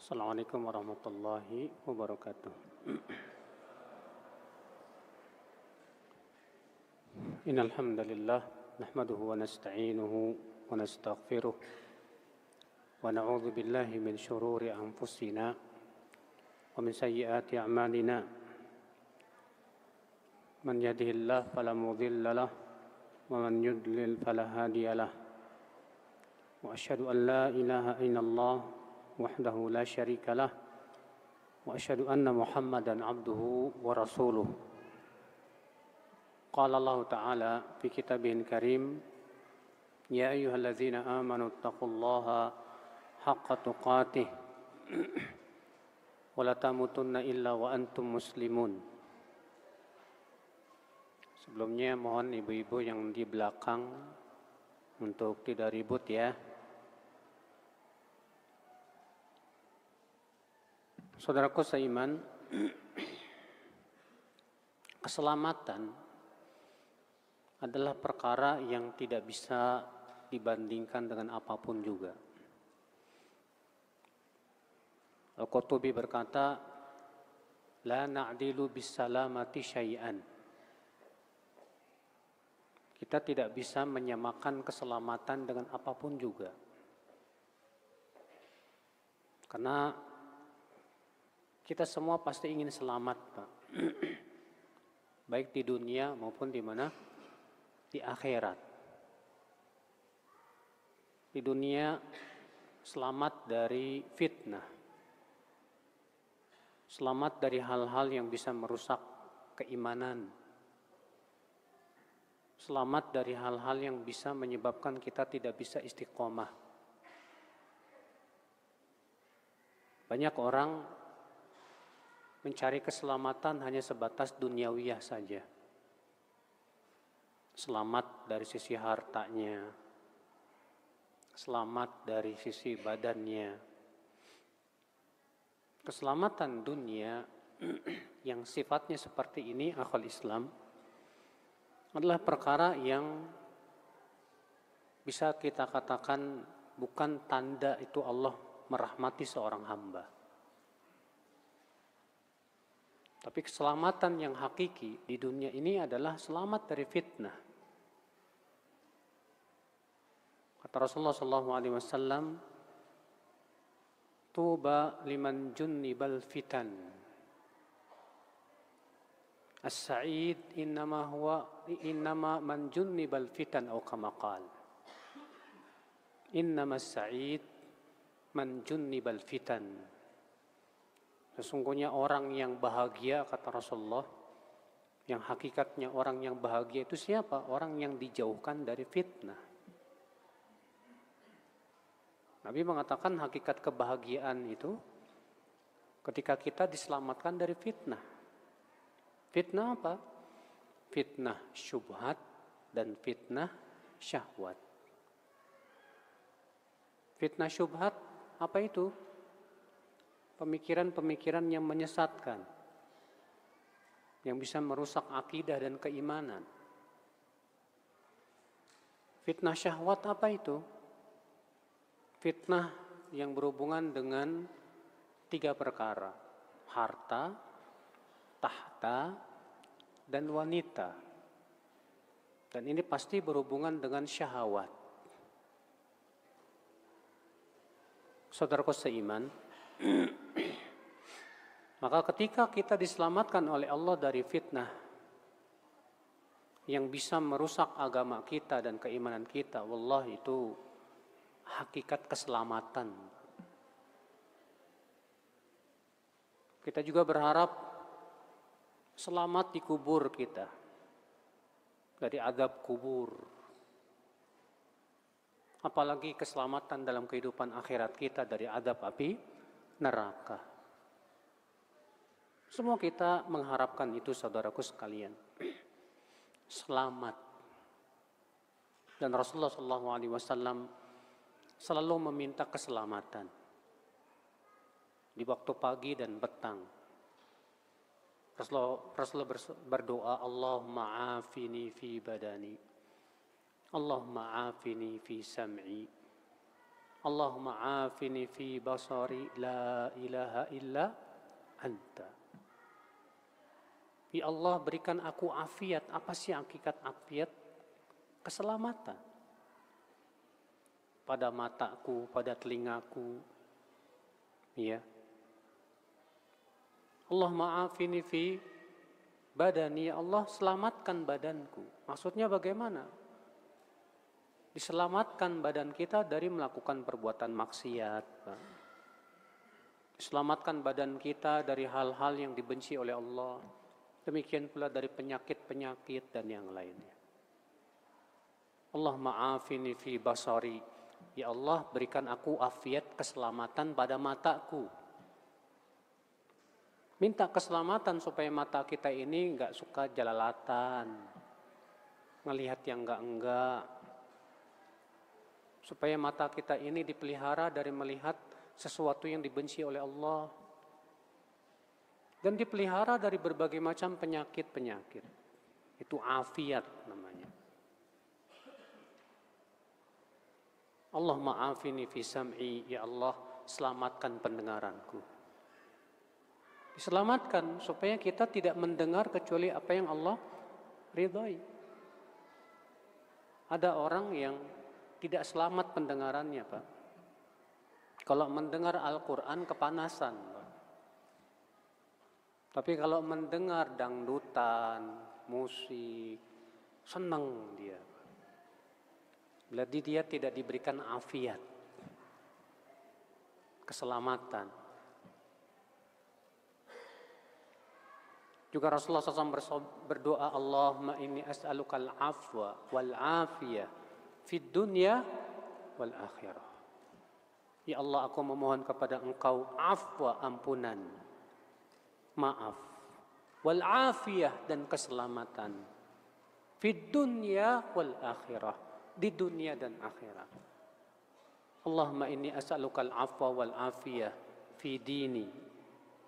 Assalamualaikum warahmatullahi wabarakatuh. Innal hamdalillah nahmaduhu wa nasta'inuhu wa nastaghfiruh wa na'udzu billahi min shururi anfusina wa min sayyiati a'malina. Man yahdihillahu fala mudilla lahu wa man yudlil fala hadiya lahu. Wa asyhadu an la ilaha illallah wahdahu la syarika lah wa asyhadu anna Muhammadan abduhu wa rasuluh. Qala Allah Ta'ala fi kitabihil karim, ya ayyuhalladzina amanu taqullaha haqqa tuqatih wa la tamutunna illa wa antum muslimun. Sebelumnya mohon ibu-ibu yang di belakang untuk tidak ribut ya. Saudaraku seiman, keselamatan adalah perkara yang tidak bisa dibandingkan dengan apapun juga. Al-Qurtubi berkata, la na'dilu bisalamati syai'an. Kita tidak bisa menyamakan keselamatan dengan apapun juga. Karena kita semua pasti ingin selamat, Pak. Baik di dunia maupun di mana? Di akhirat. Di dunia selamat dari fitnah. Selamat dari hal-hal yang bisa merusak keimanan. Selamat dari hal-hal yang bisa menyebabkan kita tidak bisa istiqomah. Banyak orang mencari keselamatan hanya sebatas duniawiyah saja. Selamat dari sisi hartanya, selamat dari sisi badannya. Keselamatan dunia yang sifatnya seperti ini, akhwal Islam, adalah perkara yang bisa kita katakan bukan tanda itu Allah merahmati seorang hamba. Tapi keselamatan yang hakiki di dunia ini adalah selamat dari fitnah. Kata Rasulullah SAW, tuba liman junnibal fitan. As-sa'id innama man junnibal fitan atau kama qala. Innama as-sa'id man junnibal fitan. Sesungguhnya orang yang bahagia, kata Rasulullah, yang hakikatnya orang yang bahagia itu siapa? Orang yang dijauhkan dari fitnah. Nabi mengatakan hakikat kebahagiaan itu ketika kita diselamatkan dari fitnah. Fitnah apa? Fitnah syubhat dan fitnah syahwat. Fitnah syubhat apa itu? Pemikiran-pemikiran yang menyesatkan, yang bisa merusak akidah dan keimanan. Fitnah syahwat apa itu? Fitnah yang berhubungan dengan 3 perkara: harta, tahta, dan wanita. Dan ini pasti berhubungan dengan syahwat. Saudaraku seiman, maka ketika kita diselamatkan oleh Allah dari fitnah yang bisa merusak agama kita dan keimanan kita, wallahi itu hakikat keselamatan. Kita juga berharap selamat di kubur kita dari azab kubur. Apalagi keselamatan dalam kehidupan akhirat kita dari azab api neraka. Semua kita mengharapkan itu, saudaraku sekalian. Selamat. Dan Rasulullah SAW selalu meminta keselamatan di waktu pagi dan petang. Rasulullah berdoa, Allahumma afini fi badani, Allahumma afini fi sam'i, Allahumma afini fi basari la ilaha illa anta. Ya Allah, berikan aku afiat. Apa sih hakikat afiat? Keselamatan. Pada mataku, pada telingaku. Ya. Allahumma afini fi badani. Ya Allah, selamatkan badanku. Maksudnya bagaimana? Diselamatkan badan kita dari melakukan perbuatan maksiat. Diselamatkan badan kita dari hal-hal yang dibenci oleh Allah. Demikian pula dari penyakit-penyakit dan yang lainnya. Allahumma afini fi basari. Ya Allah, berikan aku afiat, keselamatan pada mataku. Minta keselamatan supaya mata kita ini enggak suka jalalatan. Melihat yang enggak-enggak. Supaya mata kita ini dipelihara dari melihat sesuatu yang dibenci oleh Allah. Dan dipelihara dari berbagai macam penyakit-penyakit. Itu afiat namanya. Allahumma afini fi sam'i. Ya Allah, selamatkan pendengaranku. Diselamatkan supaya kita tidak mendengar kecuali apa yang Allah ridhai. Ada orang yang tidak selamat pendengarannya, Pak. Kalau mendengar Al-Quran kepanasan, Pak. Tapi kalau mendengar dangdutan, musik, senang dia. Berarti dia tidak diberikan afiat, keselamatan. Juga Rasulullah SAW berdoa, Allahumma inni as'alukal afwa wal afiyah fid dunya wal akhirah. Ya Allah, aku memohon kepada Engkau afwa, ampunan, maaf, wal afiyah, dan keselamatan, fid dunya wal akhirah, di dunia dan akhirat. Allahumma inni as'alukal afwa wal afiyah fi dini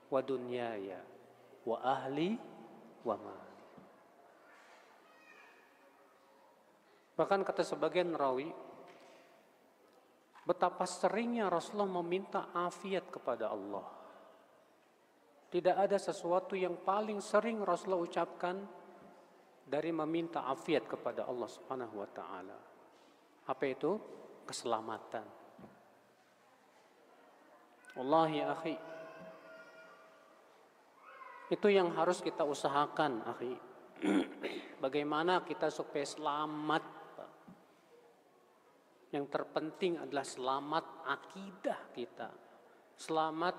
wa dunyaya wa ahli wa mali. Bahkan kata sebagian rawi, betapa seringnya Rasulullah meminta afiat kepada Allah. Tidak ada sesuatu yang paling sering Rasulullah ucapkan dari meminta afiat kepada Allah Subhanahu wa taala. Apa itu? Keselamatan. Wallahi akhi, itu yang harus kita usahakan, akhi. Bagaimana kita supaya selamat? Yang terpenting adalah selamat akidah kita, selamat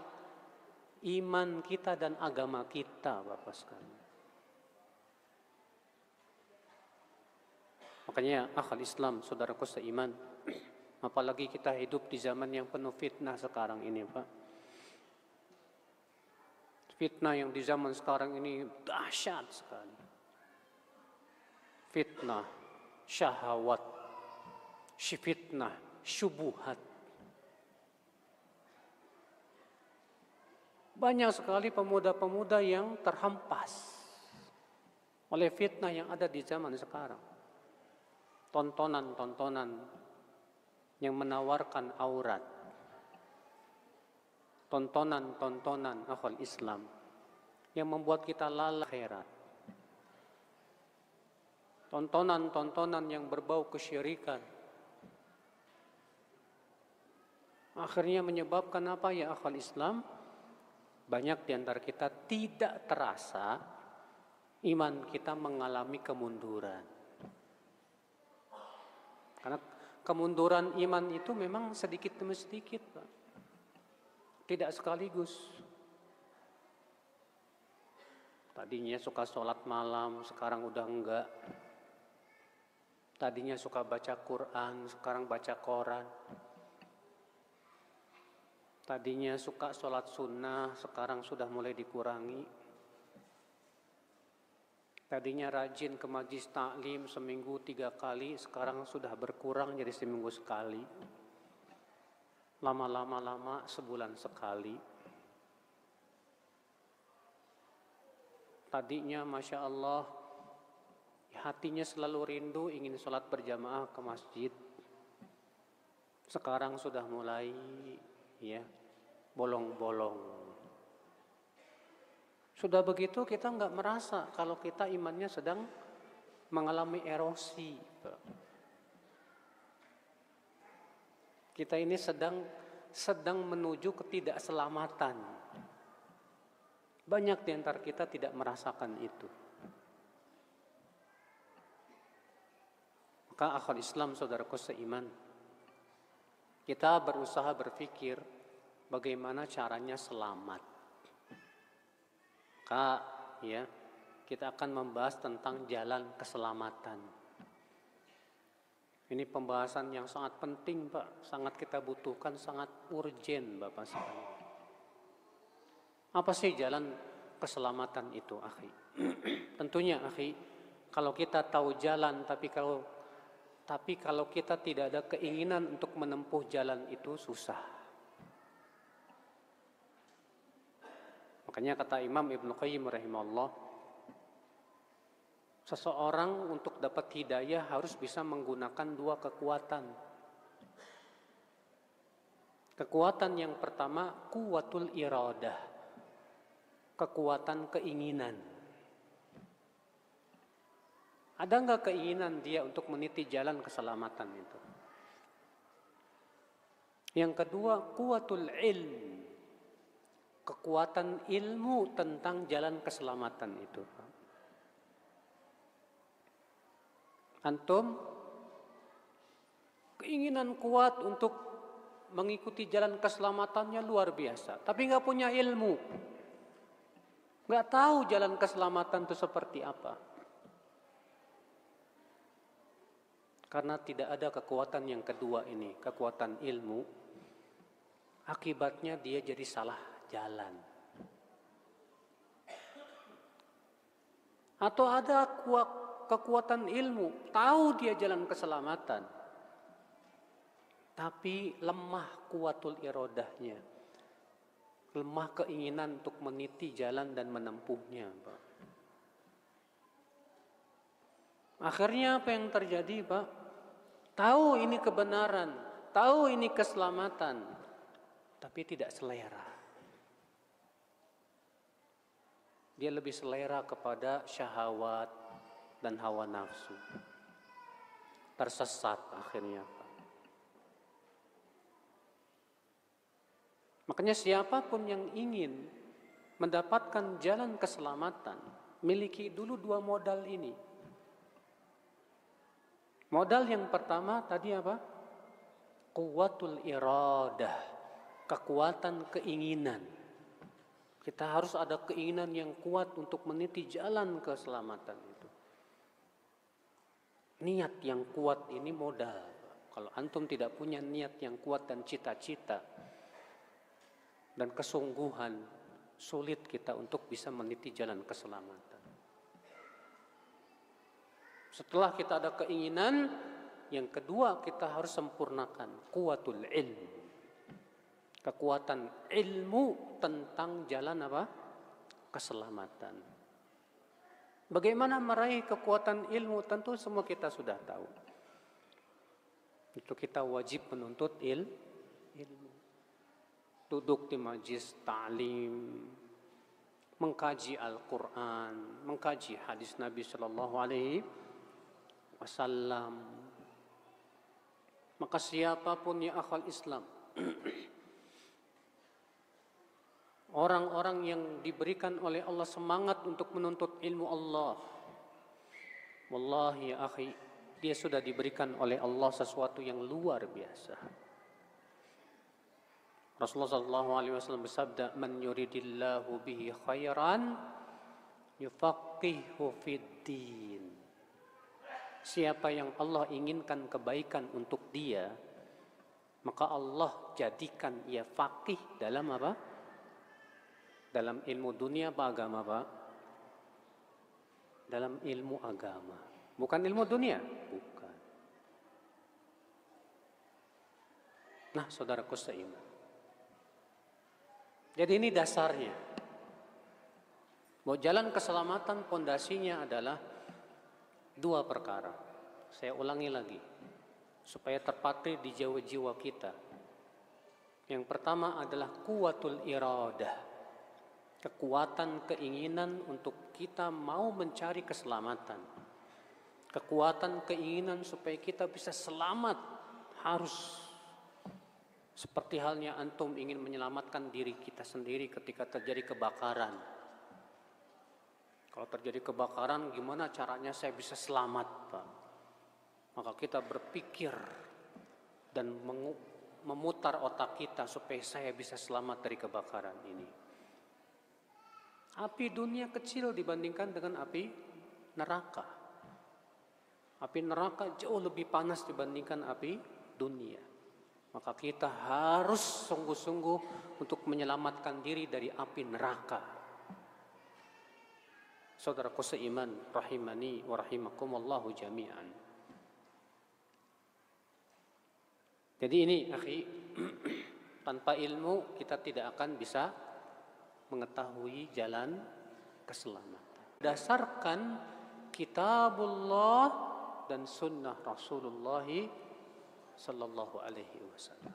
iman kita dan agama kita, Bapak sekalian. Makanya akal Islam, saudaraku seiman, apalagi kita hidup di zaman yang penuh fitnah sekarang ini, Pak. Fitnah yang di zaman sekarang ini dahsyat sekali. Fitnah, syahwat, fitnah, syubuhat. Banyak sekali pemuda-pemuda yang terhempas oleh fitnah yang ada di zaman sekarang. Tontonan-tontonan yang menawarkan aurat. Tontonan-tontonan akal Islam yang membuat kita lalai akhirat. Tontonan-tontonan yang berbau kesyirikan. Akhirnya menyebabkan apa ya akal Islam? Banyak di antara kita tidak terasa iman kita mengalami kemunduran. Karena kemunduran iman itu memang sedikit demi sedikit, Pak. Tidak sekaligus. Tadinya suka sholat malam, sekarang udah enggak. Tadinya suka baca Quran, sekarang baca koran. Tadinya suka sholat sunnah, sekarang sudah mulai dikurangi. Tadinya rajin ke majlis taklim seminggu 3 kali, sekarang sudah berkurang jadi seminggu sekali. Lama-lama sebulan sekali. Tadinya Masya Allah, hatinya selalu rindu ingin sholat berjamaah ke masjid. Sekarang sudah mulai ya bolong-bolong. Sudah begitu kita nggak merasa kalau kita imannya sedang mengalami erosi. Kita ini sedang menuju ketidakselamatan. Banyak di antara kita tidak merasakan itu. Maka akhwat Islam, saudaraku seiman, kita berusaha berpikir bagaimana caranya selamat. Maka ya, kita akan membahas tentang jalan keselamatan. Ini pembahasan yang sangat penting, Pak, sangat kita butuhkan, sangat urgen, Bapak sekalian. Apa sih jalan keselamatan itu, akhi? Tentunya, akhi, kalau kita tahu jalan, tapi kalau kita tidak ada keinginan untuk menempuh jalan itu, susah. Makanya kata Imam Ibnu Qayyim rahimahullah, seseorang untuk dapat hidayah harus bisa menggunakan dua kekuatan. Kekuatan yang pertama, quwwatul iradah, kekuatan keinginan. Ada nggak keinginan dia untuk meniti jalan keselamatan itu? Yang kedua, quwwatul ilm, kekuatan ilmu tentang jalan keselamatan itu. Antum keinginan kuat untuk mengikuti jalan keselamatannya luar biasa, tapi nggak punya ilmu, nggak tahu jalan keselamatan itu seperti apa. Karena tidak ada kekuatan yang kedua ini, kekuatan ilmu, akibatnya dia jadi salah jalan. Atau ada kekuatan ilmu, tahu dia jalan keselamatan, tapi lemah quwwatul iradahnya, lemah keinginan untuk meniti jalan dan menempuhnya, Pak. Akhirnya apa yang terjadi, Pak? Tahu ini kebenaran, tahu ini keselamatan, tapi tidak selera. Dia lebih selera kepada syahwat dan hawa nafsu. Tersesat akhirnya, Pak. Makanya siapapun yang ingin mendapatkan jalan keselamatan, miliki dulu dua modal ini. Modal yang pertama tadi apa? Quwwatul iradah, kekuatan keinginan. Kita harus ada keinginan yang kuat untuk meniti jalan keselamatan itu. Niat yang kuat ini modal. Kalau antum tidak punya niat yang kuat dan cita-cita dan kesungguhan, sulit kita untuk bisa meniti jalan keselamatan. Setelah kita ada keinginan, yang kedua kita harus sempurnakan quwwatul ilm, kekuatan ilmu tentang jalan apa? Keselamatan. Bagaimana meraih kekuatan ilmu? Tentu semua kita sudah tahu. Itu kita wajib menuntut ilmu. Duduk di majlis ta'lim, mengkaji Al-Quran, mengkaji hadis Nabi Sallallahu Alaihi Wasallam. Maka siapapun ya akhwal Islam, orang-orang yang diberikan oleh Allah semangat untuk menuntut ilmu Allah, wallahi ya akhi, dia sudah diberikan oleh Allah sesuatu yang luar biasa. Rasulullah sallallahu alaihi wasallam bersabda, "Man yuridillahu bihi khairan yufaqihu fid din." Siapa yang Allah inginkan kebaikan untuk dia, maka Allah jadikan ia faqih dalam apa? Dalam ilmu dunia apa agama, Pak? Dalam ilmu agama. Bukan ilmu dunia, bukan. Nah, saudaraku seiman. Jadi ini dasarnya. Mau jalan keselamatan pondasinya adalah dua perkara. Saya ulangi lagi. supaya terpatri di jiwa-jiwa kita. Yang pertama adalah kuwatul iradah, kekuatan keinginan untuk kita mau mencari keselamatan, kekuatan keinginan supaya kita bisa selamat. Harus seperti halnya antum ingin menyelamatkan diri kita sendiri ketika terjadi kebakaran. Kalau terjadi kebakaran, gimana caranya saya bisa selamat, Pak? Maka kita berpikir dan memutar otak kita supaya saya bisa selamat dari kebakaran ini. Api dunia kecil dibandingkan dengan api neraka. Api neraka jauh lebih panas dibandingkan api dunia. Maka kita harus sungguh-sungguh untuk menyelamatkan diri dari api neraka. Saudaraku seiman, rahimani wa rahimakumullahu jami'an. Jadi ini, akhi, tanpa ilmu kita tidak akan bisa mengetahui jalan keselamatan. Berdasarkan kitabullah dan sunnah Rasulullah sallallahu alaihi wasallam.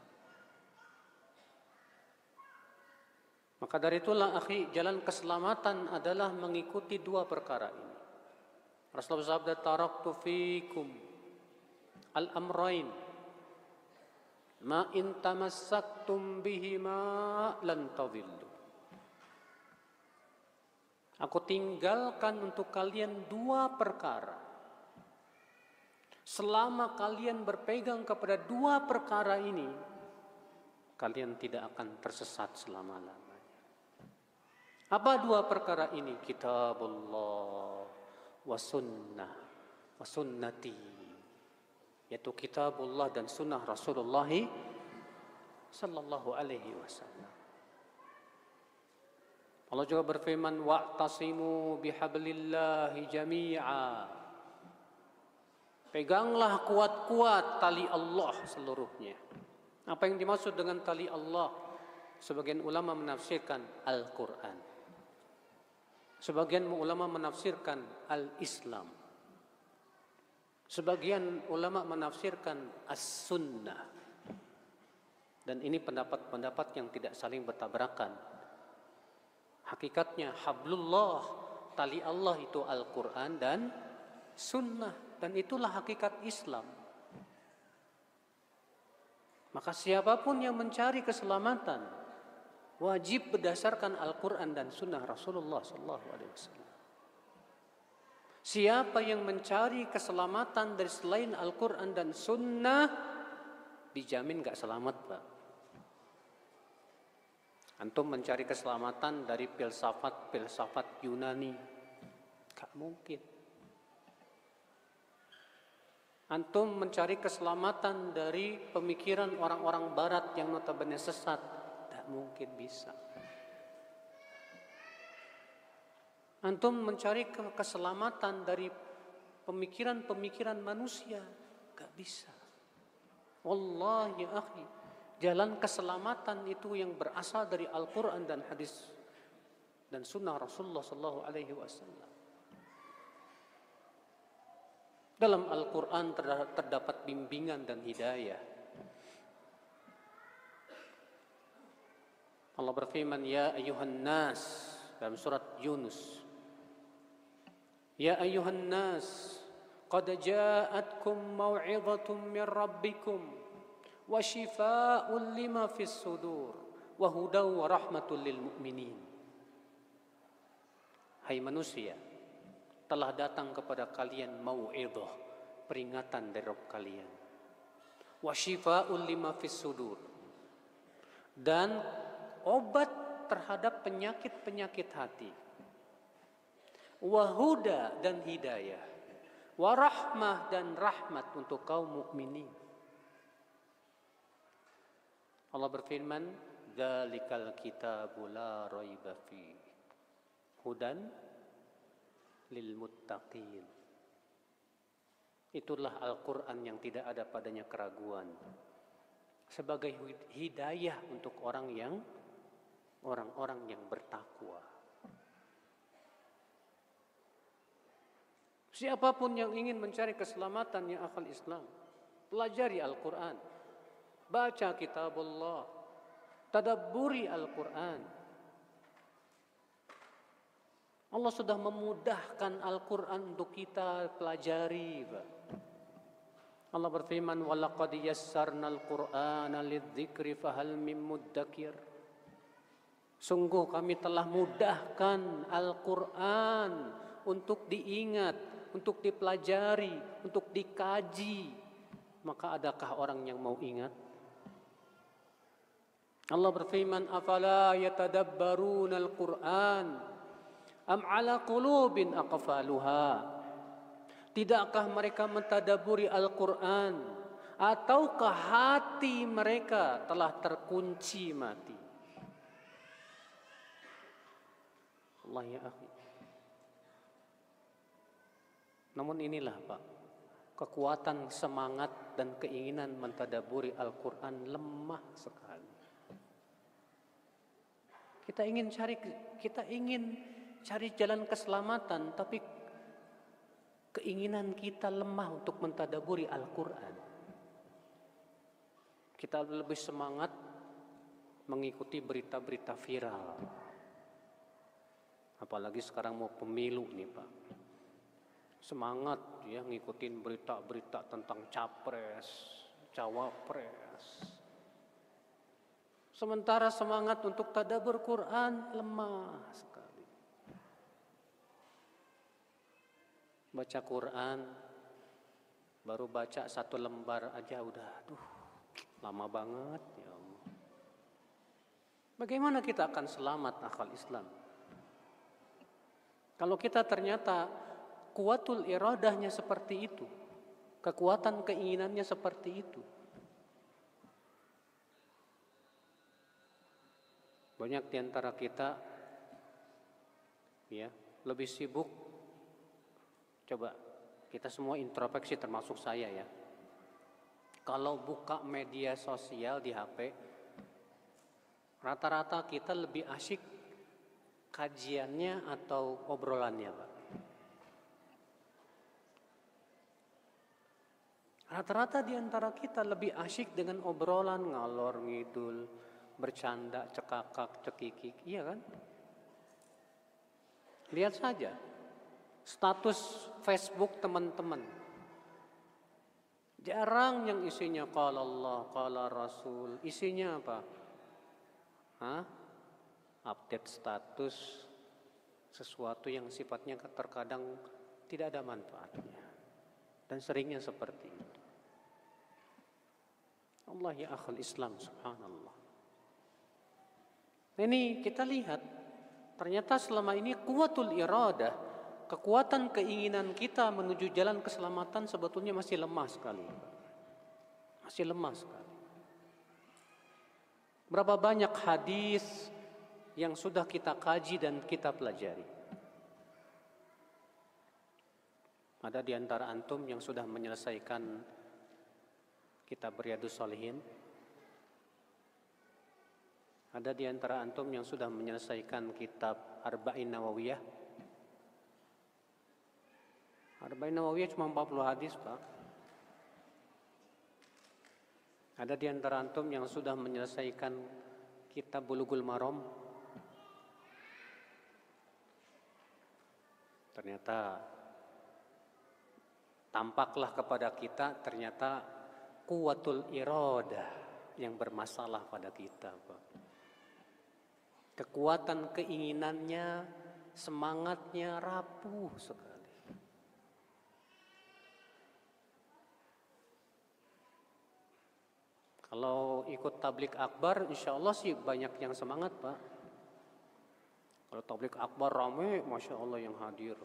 Maka dari itulah, akhi, jalan keselamatan adalah mengikuti dua perkara ini. Rasulullah sabda, taraktu fikum al-amrain ma in tamassaktum bihima lan tadhillu. Aku tinggalkan untuk kalian dua perkara. Selama kalian berpegang kepada dua perkara ini, kalian tidak akan tersesat selama-lamanya. Apa dua perkara ini? Kitabullah wa sunnah wa sunnati, yaitu kitabullah dan sunnah Rasulullah sallallahu alaihi wasallam. Allah juga berfirman, wa'tasimu bihablillahi jami'a. Peganglah kuat-kuat tali Allah seluruhnya. Apa yang dimaksud dengan tali Allah? Sebagian ulama menafsirkan Al-Quran. Sebagian ulama menafsirkan Al-Islam. Sebagian ulama menafsirkan As-Sunnah. Dan ini pendapat-pendapat yang tidak saling bertabrakan. Hakikatnya hablullah, tali Allah itu Al-Quran dan Sunnah. Dan itulah hakikat Islam. Maka siapapun yang mencari keselamatan wajib berdasarkan Al-Quran dan Sunnah Rasulullah SAW. Siapa yang mencari keselamatan dari selain Al-Quran dan Sunnah, dijamin gak selamat, Pak. Antum mencari keselamatan dari filsafat Yunani, gak mungkin. Antum mencari keselamatan dari pemikiran orang-orang barat yang notabene sesat, gak mungkin bisa. Antum mencari keselamatan dari pemikiran-pemikiran manusia, gak bisa. Wallahi ya akhi, jalan keselamatan itu yang berasal dari Al-Quran dan hadis dan sunnah Rasulullah SAW. Dalam Al-Quran terdapat bimbingan dan hidayah. Allah berfirman, ya ayuhan nas, dalam surat Yunus, ya ayuhan nas, qad ja'atkum maw'idhatum min rabbikum wa shifaa'un lima fis sudur wa hudaw wa rahmatul lil mu'minin. Hai manusia, telah datang kepada kalian mau'idhah, peringatan dari Rabb kalian, wa shifaa'un lima fis sudur, dan obat terhadap penyakit-penyakit hati, wa huda dan hidayah, wa rahmah dan rahmat untuk kaum mukminin. Allah berfirman, dzalikal kitabu la raiba fi hudan lil muttaqin. Itulah Al-Quran yang tidak ada padanya keraguan, sebagai hidayah untuk orang-orang yang bertakwa. Siapapun yang ingin mencari keselamatan, ya akhal Islam, Pelajari Al-Quran, baca kitabullah, tadabburi Al-Quran. Allah sudah memudahkan Al-Quran untuk kita pelajari. Allah berfirman, وَلَقَدْ يَسَّرْنَا الْقُرْآنَ لِلذِّكْرِ فَهَلْ مِن مُدَّكِرٍ. Sungguh kami telah mudahkan Al-Quran untuk diingat, untuk dipelajari, untuk dikaji. Maka adakah orang yang mau ingat? Allah berfirman, afala yatadabbaruna al-Qur'an am ala qulubin aqfaluha. Tidakkah mereka mentadaburi Al-Quran, ataukah hati mereka telah terkunci mati? Allah ya akhi. Namun inilah Pak, kekuatan semangat dan keinginan mentadaburi Al-Quran lemah sekali. Kita ingin cari jalan keselamatan, tapi keinginan kita lemah untuk mentadaburi Al-Quran. Kita lebih semangat mengikuti berita-berita viral. Apalagi sekarang mau pemilu nih Pak. Semangat ya ngikutin berita-berita tentang capres, cawapres. Sementara semangat untuk tadabbur Quran lemah sekali. Baca Quran, baru baca 1 lembar aja udah, lama banget ya Allah. Bagaimana kita akan selamat akal Islam? Kalau kita ternyata kuatul iradahnya seperti itu, kekuatan keinginannya seperti itu. Banyak di antara kita ya lebih sibuk. Coba kita semua introspeksi termasuk saya ya. Kalau buka media sosial di HP, rata-rata kita lebih asyik kajiannya atau obrolannya, Pak. Rata-rata di antara kita lebih asyik dengan obrolan ngalor ngidul, bercanda, cekakak, cekikik, iya kan? Lihat saja status Facebook teman-teman. Jarang yang isinya qala Allah, qala Rasul. Isinya apa? Update status sesuatu yang sifatnya terkadang tidak ada manfaatnya. Dan seringnya seperti itu. Allah ya akhal Islam, subhanallah. Ini kita lihat, ternyata selama ini kuatul iradah, kekuatan keinginan kita menuju jalan keselamatan sebetulnya masih lemah sekali. Masih lemah sekali. Berapa banyak hadis yang sudah kita kaji dan kita pelajari. Ada di antara antum yang sudah menyelesaikan kitab Riyadhus Shalihin. Ada di antara antum yang sudah menyelesaikan kitab Arba'in Nawawiyah. Arba'in Nawawiyah cuma 40 hadis, Pak. Ada di antara antum yang sudah menyelesaikan kitab Bulughul Maram. Ternyata tampaklah kepada kita ternyata kuwatul iradah yang bermasalah pada kita, Pak. Kekuatan keinginannya, semangatnya rapuh sekali. Kalau ikut tablik akbar, insya Allah sih banyak yang semangat, Pak. Kalau tablik akbar rame, masya Allah yang hadir.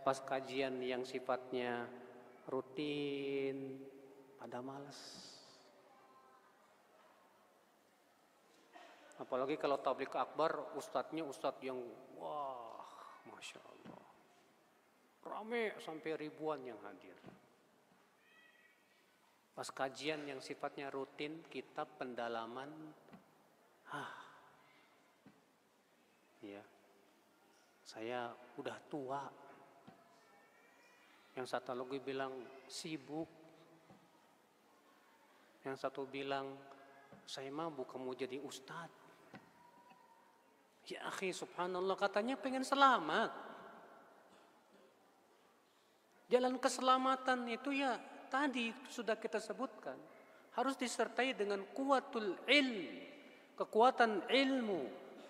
Pas kajian yang sifatnya rutin, pada malas. Apalagi kalau tablik akbar, ustadznya ustadz yang wah, masya Allah, rame sampai ribuan yang hadir. Pas kajian yang sifatnya rutin, kitab pendalaman, ya, saya udah tua. Yang satu lagi bilang sibuk, Yang satu bilang, saya mah bukan mau jadi ustadz. Ya akhi, subhanallah, katanya pengen selamat. Jalan keselamatan itu ya tadi sudah kita sebutkan. Harus disertai dengan kuwatul ilm, kekuatan ilmu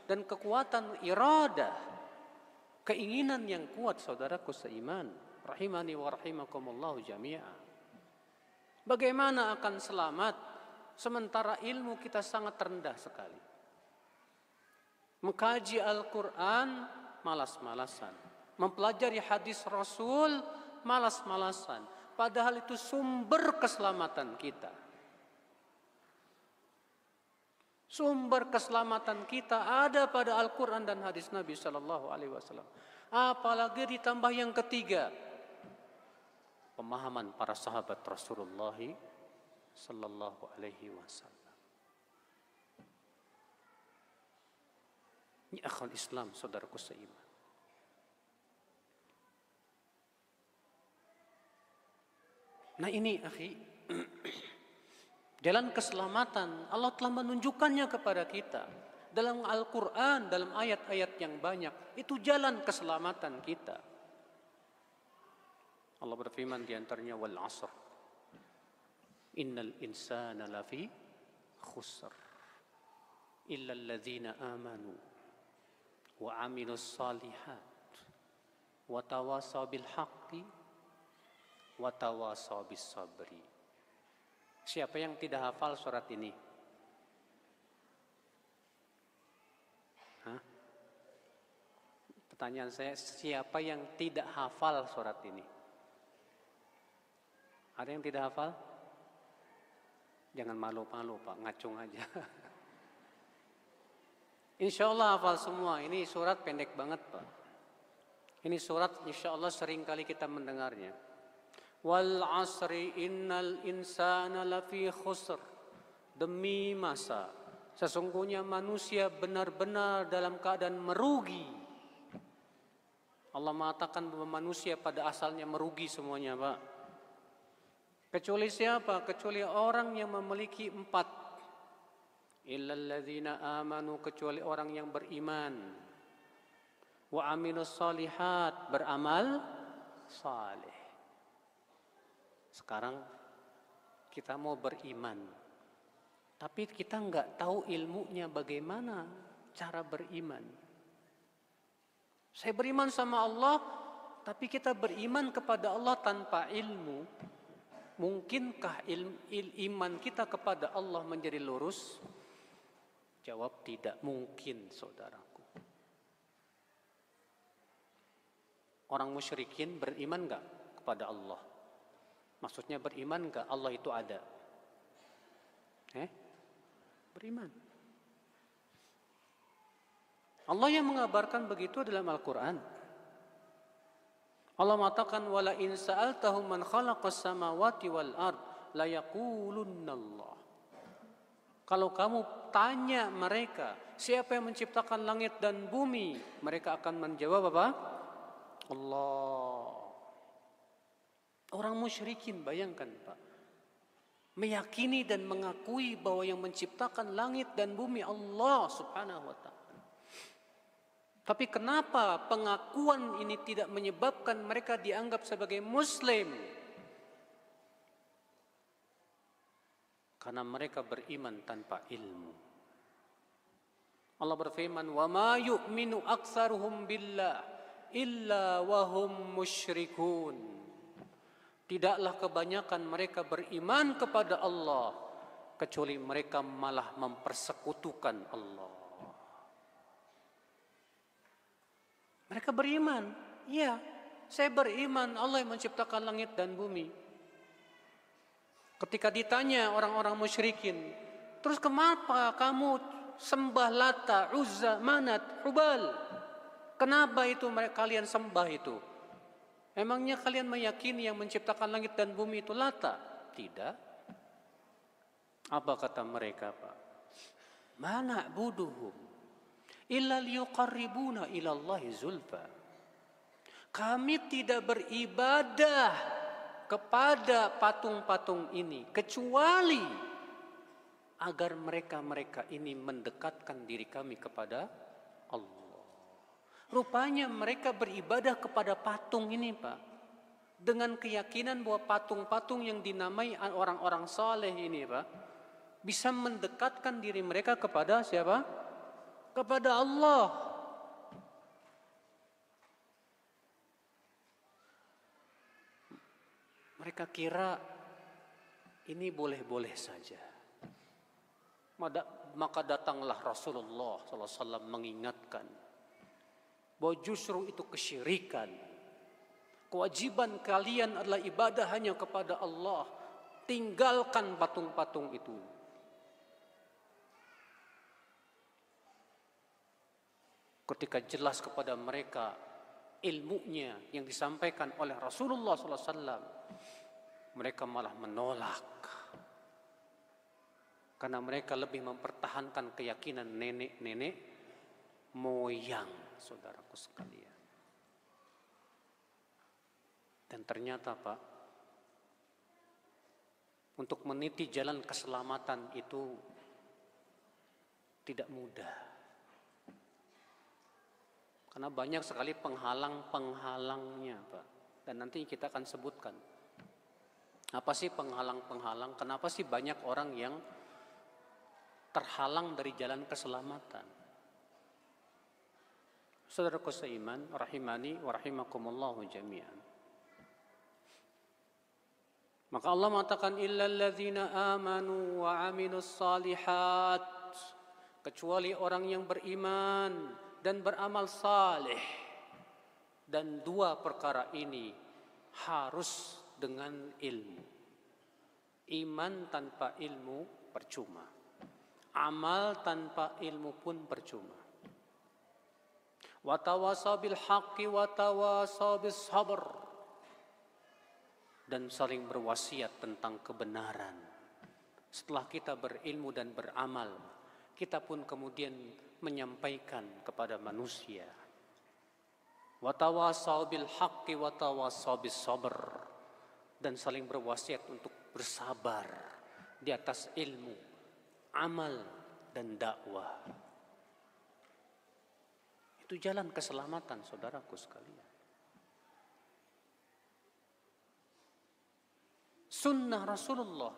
dan kekuatan iradah. Keinginan yang kuat, saudaraku seiman. Rahimani wa rahimakumullahu jami'ah. Bagaimana akan selamat sementara ilmu kita sangat rendah sekali? Mengkaji Al-Quran malas-malasan, mempelajari hadis Rasul malas-malasan, padahal itu sumber keselamatan kita. Sumber keselamatan kita ada pada Al-Quran dan hadis Nabi Sallallahu Alaihi Wasallam. Apalagi ditambah yang ketiga, pemahaman para sahabat Rasulullah Sallallahu Alaihi Wasallam. Ini akhwal Islam, saudaraku seiman. Nah ini akhi, jalan keselamatan Allah telah menunjukkannya kepada kita dalam Al-Quran, dalam ayat-ayat yang banyak. Itu jalan keselamatan kita. Allah berfirman di antaranya, wal asr innal insana lafi khusr illa alladhina amanu wa amilus salihat wa tawasaw bil haqqi wa tawasaw bis sabri. Siapa yang tidak hafal surat ini? Hah? Pertanyaan saya, siapa yang tidak hafal surat ini? Ada yang tidak hafal? Jangan malu-malu Pak, ngacung aja. Insya Allah hafal semua. Ini surat pendek banget Pak. Ini surat insya Allah sering kali kita mendengarnya. Wal asri innal insana lafi khusr. Demi masa, sesungguhnya manusia benar-benar dalam keadaan merugi. Allah mengatakan bahwa manusia pada asalnya merugi semuanya Pak. Kecuali siapa? Kecuali orang yang memiliki 4. Illalladzina amanu, kecuali orang yang beriman. Wa amilus salihat, beramal saleh. Sekarang kita mau beriman, tapi kita nggak tahu ilmunya bagaimana cara beriman. Saya beriman sama Allah, tapi kita beriman kepada Allah tanpa ilmu. Mungkinkah iman kita kepada Allah menjadi lurus? Jawab tidak mungkin, saudaraku. Orang musyrikin beriman enggak kepada Allah? Maksudnya beriman enggak Allah itu ada? Beriman. Allah yang mengabarkan begitu dalam Al-Quran. Allah mengatakan, wala in sa'altahum man khalaqas samawati wal ard la yaqulunna Allah. Kalau kamu tanya mereka, siapa yang menciptakan langit dan bumi? Mereka akan menjawab apa? Allah. Orang musyrikin, bayangkan Pak. Meyakini dan mengakui bahwa yang menciptakan langit dan bumi Allah subhanahu wa ta'ala. Tapi kenapa pengakuan ini tidak menyebabkan mereka dianggap sebagai Muslim? Karena mereka beriman tanpa ilmu. Allah berfirman, "Wa ma yu'minu aktsaruhum billah illa wa hum musyrikun." Tidaklah kebanyakan mereka beriman kepada Allah kecuali mereka malah mempersekutukan Allah. Mereka beriman, iya, saya beriman Allah yang menciptakan langit dan bumi. Ketika ditanya orang-orang musyrikin, terus kenapa kamu sembah Lata, Uzza, Manat, Hubal? Kenapa itu kalian sembah itu? Emangnya kalian meyakini yang menciptakan langit dan bumi itu Lata? Tidak. Apa kata mereka Pak? Ma na'buduhum illa liyuqarribuna ila Allahi zulfa. Kami tidak beribadah kepada patung-patung ini kecuali agar mereka-mereka ini mendekatkan diri kami kepada Allah. Rupanya mereka beribadah kepada patung ini, Pak, dengan keyakinan bahwa patung-patung yang dinamai orang-orang saleh ini, Pak, bisa mendekatkan diri mereka kepada siapa? Kepada Allah. Mereka kira ini boleh-boleh saja. Maka datanglah Rasulullah SAW mengingatkan bahwa justru itu kesyirikan. Kewajiban kalian adalah ibadah hanya kepada Allah. Tinggalkan patung-patung itu. Ketika jelas kepada mereka ilmunya yang disampaikan oleh Rasulullah SAW, mereka malah menolak. Karena mereka lebih mempertahankan keyakinan nenek-nenek moyang, saudaraku sekalian. Dan ternyata, Pak, untuk meniti jalan keselamatan itu tidak mudah. Karena banyak sekali penghalang-penghalangnya, Pak. Dan nanti kita akan sebutkan. Apa sih penghalang-penghalang? Kenapa sih banyak orang yang terhalang dari jalan keselamatan? Saudaraku seiman, rahimani wa rahimakumullahu jami'an. Maka Allah mengatakan illal ladzina amanu wa aminus salihat, kecuali orang yang beriman dan beramal saleh. Dan dua perkara ini harus dengan ilmu. Iman tanpa ilmu percuma. Amal tanpa ilmu pun percuma. Wa tawasaw bil haqqi wa tawasaw bis sabr. Dan saling berwasiat tentang kebenaran. Setelah kita berilmu dan beramal, kita pun kemudian menyampaikan kepada manusia. Wa tawasaw bil haqqi wa tawasaw bis sabr. Dan saling berwasiat untuk bersabar di atas ilmu, amal, dan dakwah. Itu jalan keselamatan, saudaraku sekalian. Sunnah Rasulullah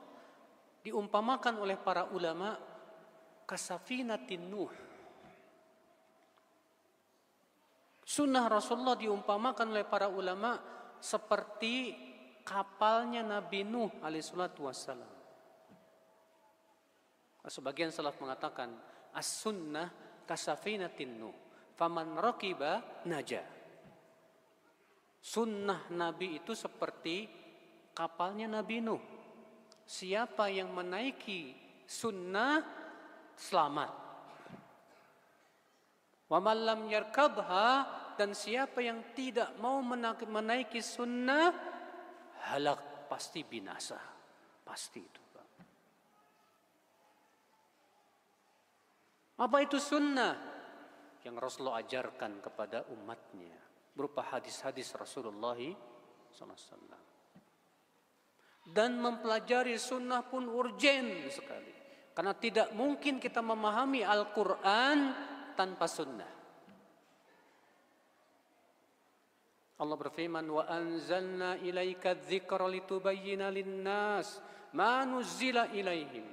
diumpamakan oleh para ulama kasafinatin Nuh. Sunnah Rasulullah diumpamakan oleh para ulama seperti kapalnya Nabi Nuh alaihissalatu wassalam. Sebagian salaf mengatakan as-sunnah kasafinatin Nuh, faman raqiba naja. Sunnah Nabi itu seperti kapalnya Nabi Nuh. Siapa yang menaiki sunnah selamat. Wa man lam yarkabha, dan siapa yang tidak mau menaiki sunnah halak, pasti binasa. Pasti itu. Apa itu sunnah? Yang Rasulullah ajarkan kepada umatnya berupa hadis-hadis Rasulullah SAW. Dan mempelajari sunnah pun urgen sekali. Karena tidak mungkin kita memahami Al-Quran tanpa sunnah. Allah berfirman, wa anzalna ilaika dzikra litubayyina lin-nas ma nuzzila ilaihim.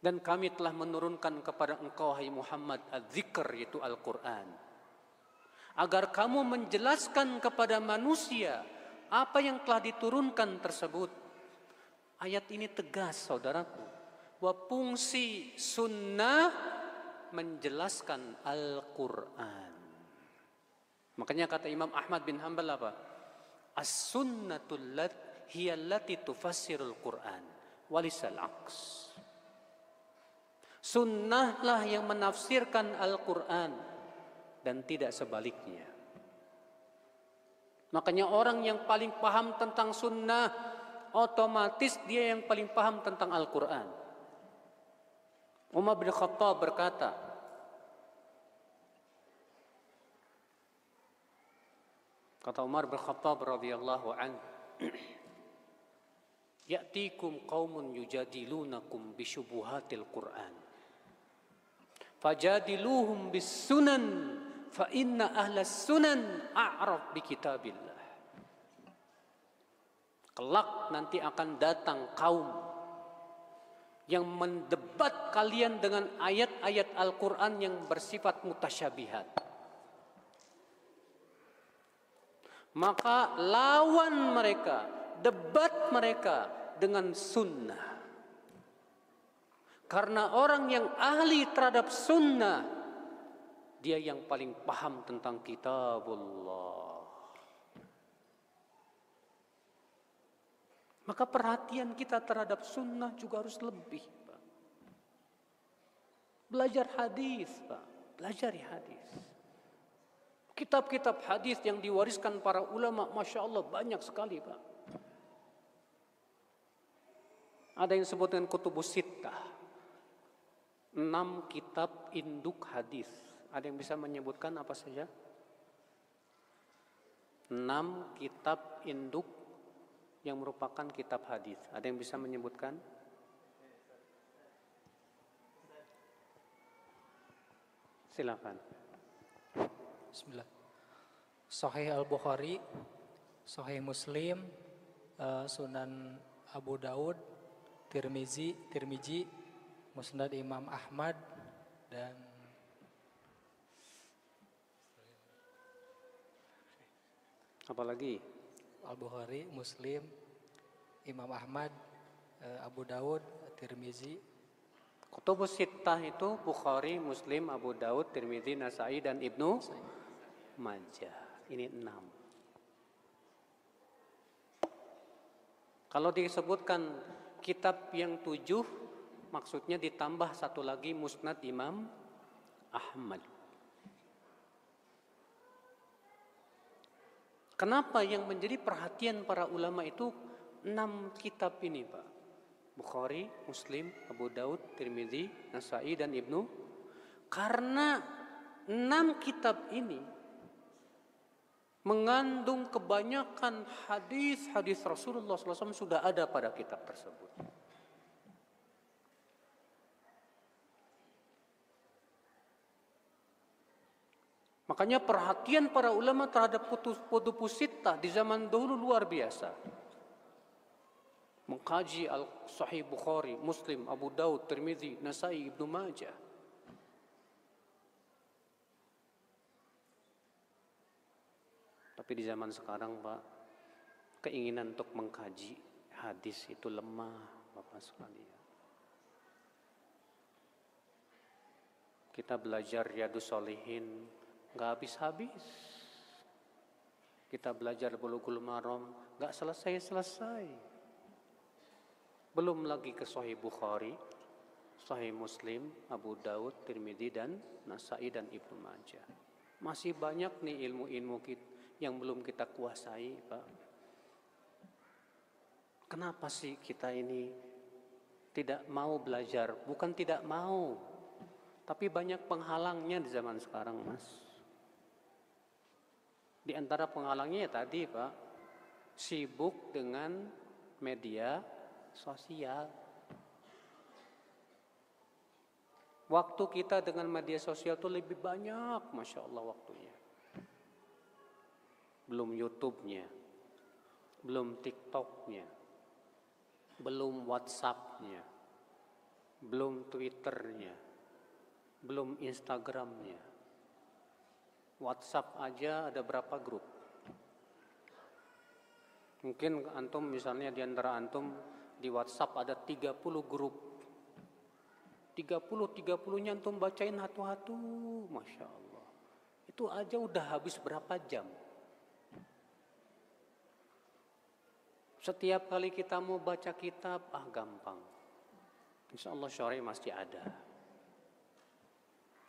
Dan kami telah menurunkan kepada engkau, hai Muhammad, az-zikr, yaitu Al-Quran, agar kamu menjelaskan kepada manusia apa yang telah diturunkan tersebut. Ayat ini tegas, saudaraku, bahwa fungsi sunnah menjelaskan Al-Quran. Makanya kata Imam Ahmad bin Hanbal apa? As-sunnatul hiya allati tufassirul Quran walisal aks. Sunnahlah yang menafsirkan Al-Quran dan tidak sebaliknya. Makanya orang yang paling paham tentang sunnah, otomatis dia yang paling paham tentang Al-Quran. Umar bin Khattab berkata, kata Umar bin Khattab radhiyallahu anhu, Ya'tikum qaumun yujadilunakum bisyubuhatil Qur'an. Fajadiluhum bis sunan fa inna ahlas sunan a'raf bi kitabillah. Kelak nanti akan datang kaum yang mendebat kalian dengan ayat-ayat Al-Quran yang bersifat mutasyabihat. Maka lawan mereka, debat mereka dengan sunnah. Karena orang yang ahli terhadap sunnah, dia yang paling paham tentang kitabullah. Maka perhatian kita terhadap sunnah juga harus lebih, Pak. Belajar hadis, Pak. Pelajari hadis. Kitab-kitab hadis yang diwariskan para ulama, Masya Allah banyak sekali, Pak. Ada yang disebut dengan Kutubus Sittah, 6 kitab induk hadis. Ada yang bisa menyebutkan apa saja? 6 kitab induk yang merupakan kitab hadis. Ada yang bisa menyebutkan? Silakan. Bismillah. Sahih Al-Bukhari, Sahih Muslim, Sunan Abu Daud, Tirmizi, Musnad Imam Ahmad, dan apalagi? Al-Bukhari, Muslim, Imam Ahmad, Abu Daud, Tirmizi. Kutubus Sittah itu Bukhari, Muslim, Abu Daud, Tirmizi, Nasai, dan Ibnu Majah. Ini 6. Kalau disebutkan kitab yang 7, maksudnya ditambah satu lagi Musnad Imam Ahmad. Kenapa yang menjadi perhatian para ulama itu 6 kitab ini, Pak? Bukhari, Muslim, Abu Daud, Tirmizi, Nasai, dan Ibnu. Karena 6 kitab ini mengandung kebanyakan hadis-hadis Rasulullah SAW sudah ada pada kitab tersebut. Makanya perhatian para ulama terhadap Kutubus Sittah di zaman dahulu luar biasa. Mengkaji Al-Sahih Bukhari, Muslim, Abu Daud, Tirmizi, Nasai, Ibnu Majah. Tapi di zaman sekarang, Pak, keinginan untuk mengkaji hadis itu lemah, Bapak sekalian. Kita belajar Riyadhus Shalihin nggak habis-habis. Kita belajar Bulughul Maram nggak selesai-selesai. Belum lagi ke Sahih Bukhari, Sahih Muslim, Abu Daud, Tirmidzi, dan Nasai, dan Ibnu Majah. Masih banyak nih ilmu-ilmu yang belum kita kuasai, Pak. Kenapa sih kita ini tidak mau belajar? Bukan tidak mau, tapi banyak penghalangnya di zaman sekarang, Mas. Di antara penghalangnya ya tadi, Pak, sibuk dengan media sosial. Waktu kita dengan media sosial itu lebih banyak, Masya Allah, waktunya. Belum YouTube-nya, belum TikTok-nya, belum WhatsApp-nya, belum Twitter-nya, belum Instagram-nya. WhatsApp aja ada berapa grup? Mungkin antum misalnya di antara antum di WhatsApp ada 30 grup. 30-30-nya antum bacain hatu-hatu, Masya Allah. Itu aja udah habis berapa jam. Setiap kali kita mau baca kitab, gampang. Insya Allah sore masih ada.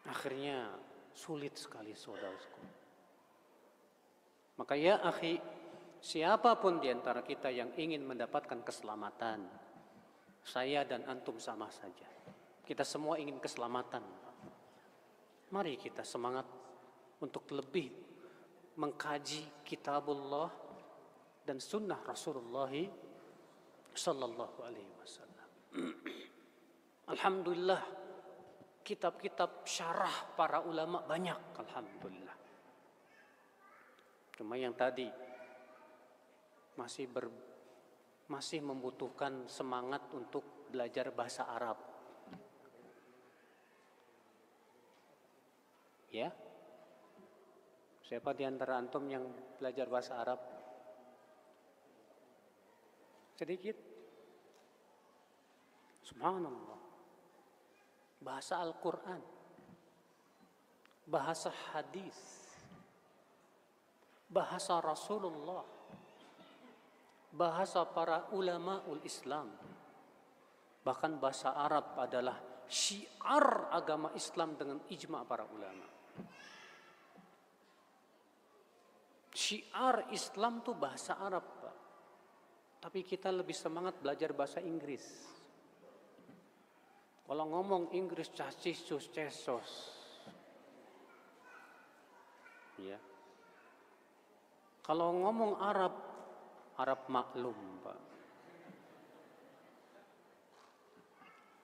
Akhirnya sulit sekali, saudaraku. Maka ya akhi, siapapun di antara kita yang ingin mendapatkan keselamatan, saya dan antum sama saja. Kita semua ingin keselamatan. Mari kita semangat untuk lebih mengkaji kitabullah dan sunnah Rasulullah sallallahu alaihi wasallam. Alhamdulillah, kitab-kitab syarah para ulama banyak, alhamdulillah. Cuma yang tadi masih membutuhkan semangat untuk belajar bahasa Arab. Ya. Siapa di antara antum yang belajar bahasa Arab? Sedikit. Subhanallah. Bahasa Al-Quran, bahasa hadis, bahasa Rasulullah, bahasa para ulamaul Islam. Bahkan bahasa Arab adalah syiar agama Islam dengan ijma' para ulama. Syiar Islam tuh bahasa Arab, Pak. Tapi kita lebih semangat belajar bahasa Inggris. Kalau ngomong Inggris cacis sus cesos. Ya. Kalau ngomong Arab, Arab maklum, Pak.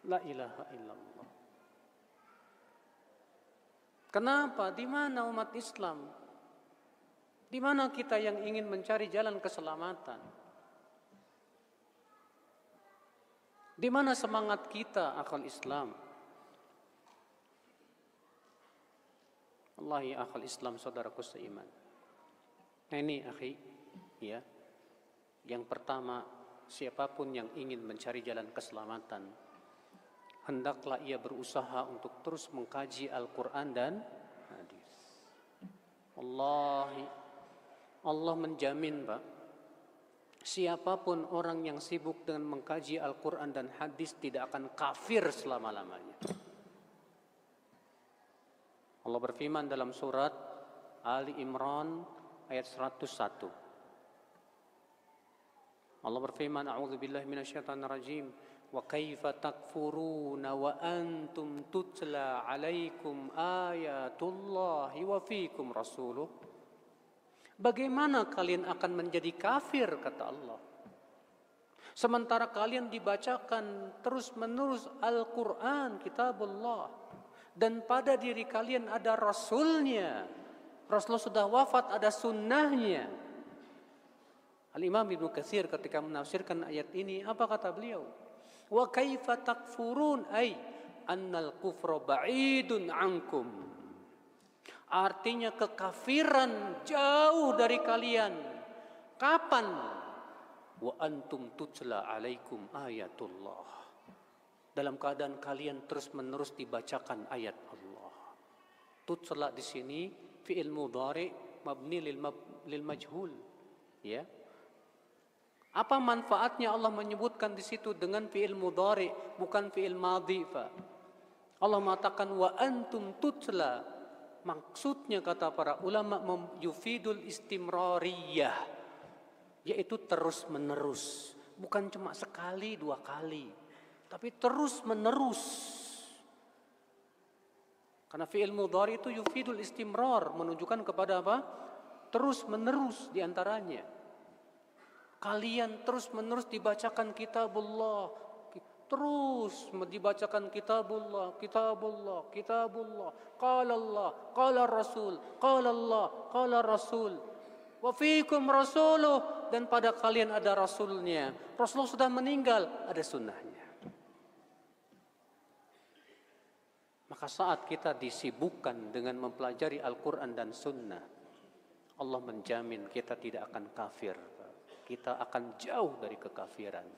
La ilaha illallah. Kenapa? Di mana umat Islam? Di mana kita yang ingin mencari jalan keselamatan? Di mana semangat kita akal Islam? Wallahi akal Islam saudaraku seiman. Nah ini akhi, ya. Yang pertama, siapapun yang ingin mencari jalan keselamatan, hendaklah ia berusaha untuk terus mengkaji Al-Quran dan hadis. Wallahi, Allah menjamin, Pak, siapapun orang yang sibuk dengan mengkaji Al-Quran dan hadis tidak akan kafir selama-lamanya. Allah berfirman dalam surat Ali Imran ayat 101. Allah berfirman, a'udzubillahi minasyaitonir rajim, wa kaifa takfuruna wa antum tutla 'alaikum ayatullahi wa fiikum rasuluh. Bagaimana kalian akan menjadi kafir, kata Allah, sementara kalian dibacakan terus-menerus Al-Quran, kitabullah, dan pada diri kalian ada Rasulnya. Rasulullah sudah wafat, ada sunnahnya. Al-Imam Ibnu Katsir ketika menafsirkan ayat ini, apa kata beliau? Wa kaifa takfurun ay annal kufra ba'idun ankum. Artinya kekafiran jauh dari kalian. Kapan? Wa antum tutla alaikum ayatullah. Dalam keadaan kalian terus-menerus dibacakan ayat Allah. Tutla di sini fi'il mudhari mabni lil majhul. Ya. Apa manfaatnya Allah menyebutkan di situ dengan fi'il mudhari bukan fi'il madhi, Pak? Allah mengatakan wa antum tutla. Maksudnya kata para ulama yufidul istimrariyah, yaitu terus menerus, bukan cuma sekali dua kali, tapi terus menerus. Karena fi'il mudhari itu yufidul istimrar, menunjukkan kepada apa? Terus menerus diantaranya. Kalian terus menerus dibacakan kitabullah. Terus dibacakan kitabullah, kitabullah, kitabullah. Qala Allah, qala Rasul, qala Allah, qala Rasul. Wa fiikum rasuluh, dan pada kalian ada rasulnya. Rasulullah sudah meninggal, ada sunnahnya. Maka saat kita disibukkan dengan mempelajari Al-Quran dan sunnah, Allah menjamin kita tidak akan kafir. Kita akan jauh dari kekafiran.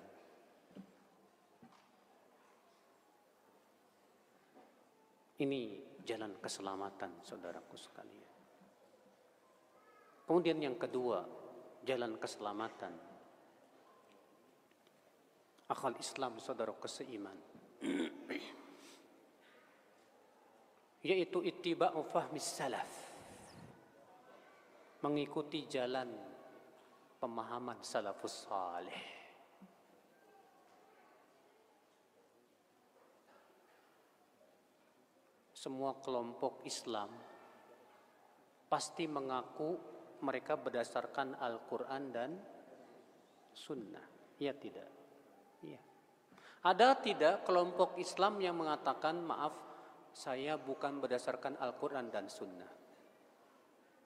Ini jalan keselamatan, saudaraku sekalian. Kemudian yang kedua, jalan keselamatan akal Islam, saudaraku seiman, yaitu ittiba'u fahmis salaf, mengikuti jalan pemahaman salafus salih. Semua kelompok Islam pasti mengaku mereka berdasarkan Al-Quran dan Sunnah. Ya tidak? Iya. Ada tidak kelompok Islam yang mengatakan, maaf, saya bukan berdasarkan Al-Quran dan Sunnah.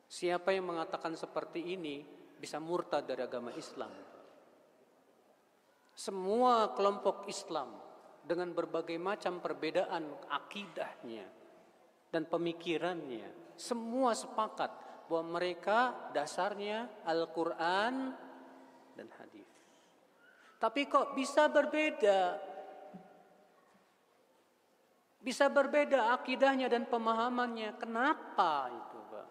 Siapa yang mengatakan seperti ini bisa murtad dari agama Islam. Semua kelompok Islam dengan berbagai macam perbedaan akidahnya dan pemikirannya, semua sepakat bahwa mereka dasarnya Al-Quran dan hadis. Tapi kok bisa berbeda? Bisa berbeda akidahnya dan pemahamannya. Kenapa itu, Pak?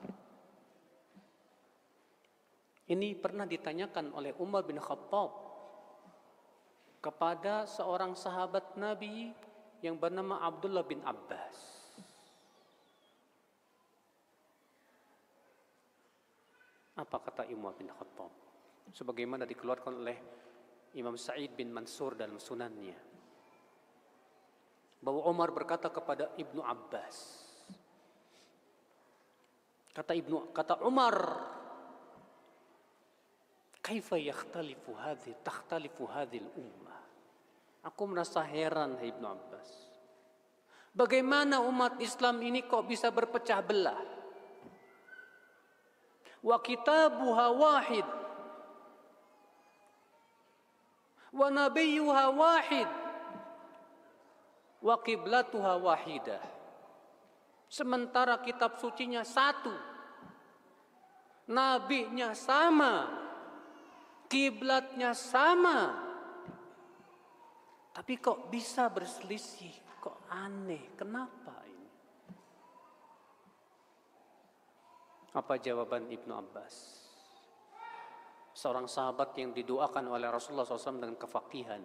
Ini pernah ditanyakan oleh Umar bin Khattab kepada seorang sahabat Nabi yang bernama Abdullah bin Abbas. Apa kata Umar bin Khattab? Sebagaimana dikeluarkan oleh Imam Sa'id bin Mansur dalam sunannya, bahwa Umar berkata kepada Ibnu Abbas, kata Umar, kaifa takhtalifu hadhil ummah. Aku merasa heran, hai Ibnu Abbas, bagaimana umat Islam ini kok bisa berpecah belah? Wa kitabuha wahid wa nabiyyuha wahid wa qiblatuha wahidah. Sementara kitab sucinya satu, nabinya sama, kiblatnya sama, tapi kok bisa berselisih? Kok aneh? Kenapa ini? Apa jawaban Ibnu Abbas? Seorang sahabat yang didoakan oleh Rasulullah SAW dengan kefaqihan.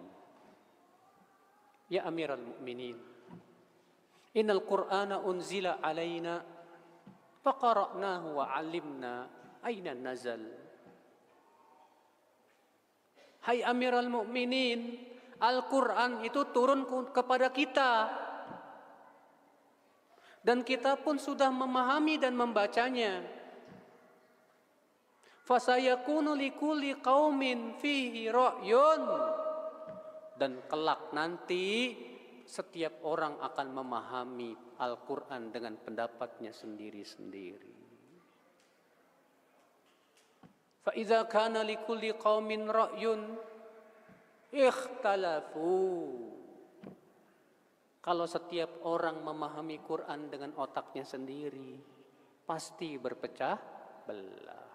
Ya Amiral Mu'minin, innal Qur'ana unzila alaina faqara'nahu wa 'allimna aina nazal. Hai Amiral Mu'minin, Al-Quran itu turun kepada kita dan kita pun sudah memahami dan membacanya. Fasayakunu likulli qaumin fihi ra'yun. Dan kelak nanti setiap orang akan memahami Al-Quran dengan pendapatnya sendiri-sendiri. Fa idza kana likulli qaumin ra'yun ikhtalafu. Kalau setiap orang memahami Quran dengan otaknya sendiri, pasti berpecah belah.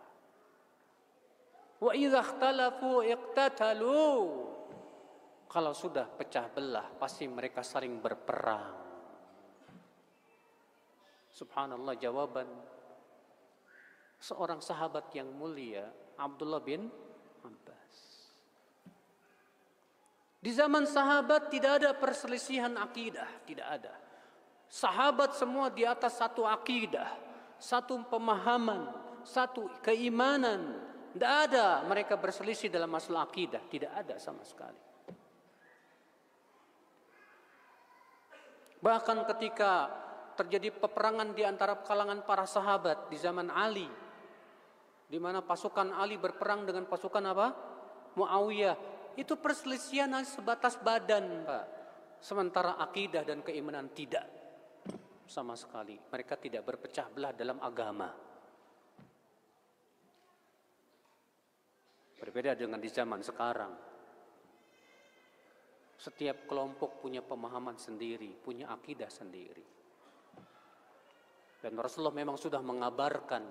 Wa idza ikhtalafu iqtatalu. Kalau sudah pecah belah, pasti mereka saling berperang. Subhanallah, jawaban seorang sahabat yang mulia, Abdullah bin Abbas. Di zaman sahabat tidak ada perselisihan akidah, tidak ada. Sahabat semua di atas satu akidah, satu pemahaman, satu keimanan. Tidak ada mereka berselisih dalam masalah akidah, tidak ada sama sekali. Bahkan ketika terjadi peperangan di antara kalangan para sahabat di zaman Ali, di mana pasukan Ali berperang dengan pasukan apa? Muawiyah. Itu perselisihan hanya sebatas badan, Pak. Sementara akidah dan keimanan tidak sama sekali. Mereka tidak berpecah belah dalam agama. Berbeda dengan di zaman sekarang. Setiap kelompok punya pemahaman sendiri, punya akidah sendiri. Dan Rasulullah memang sudah mengabarkan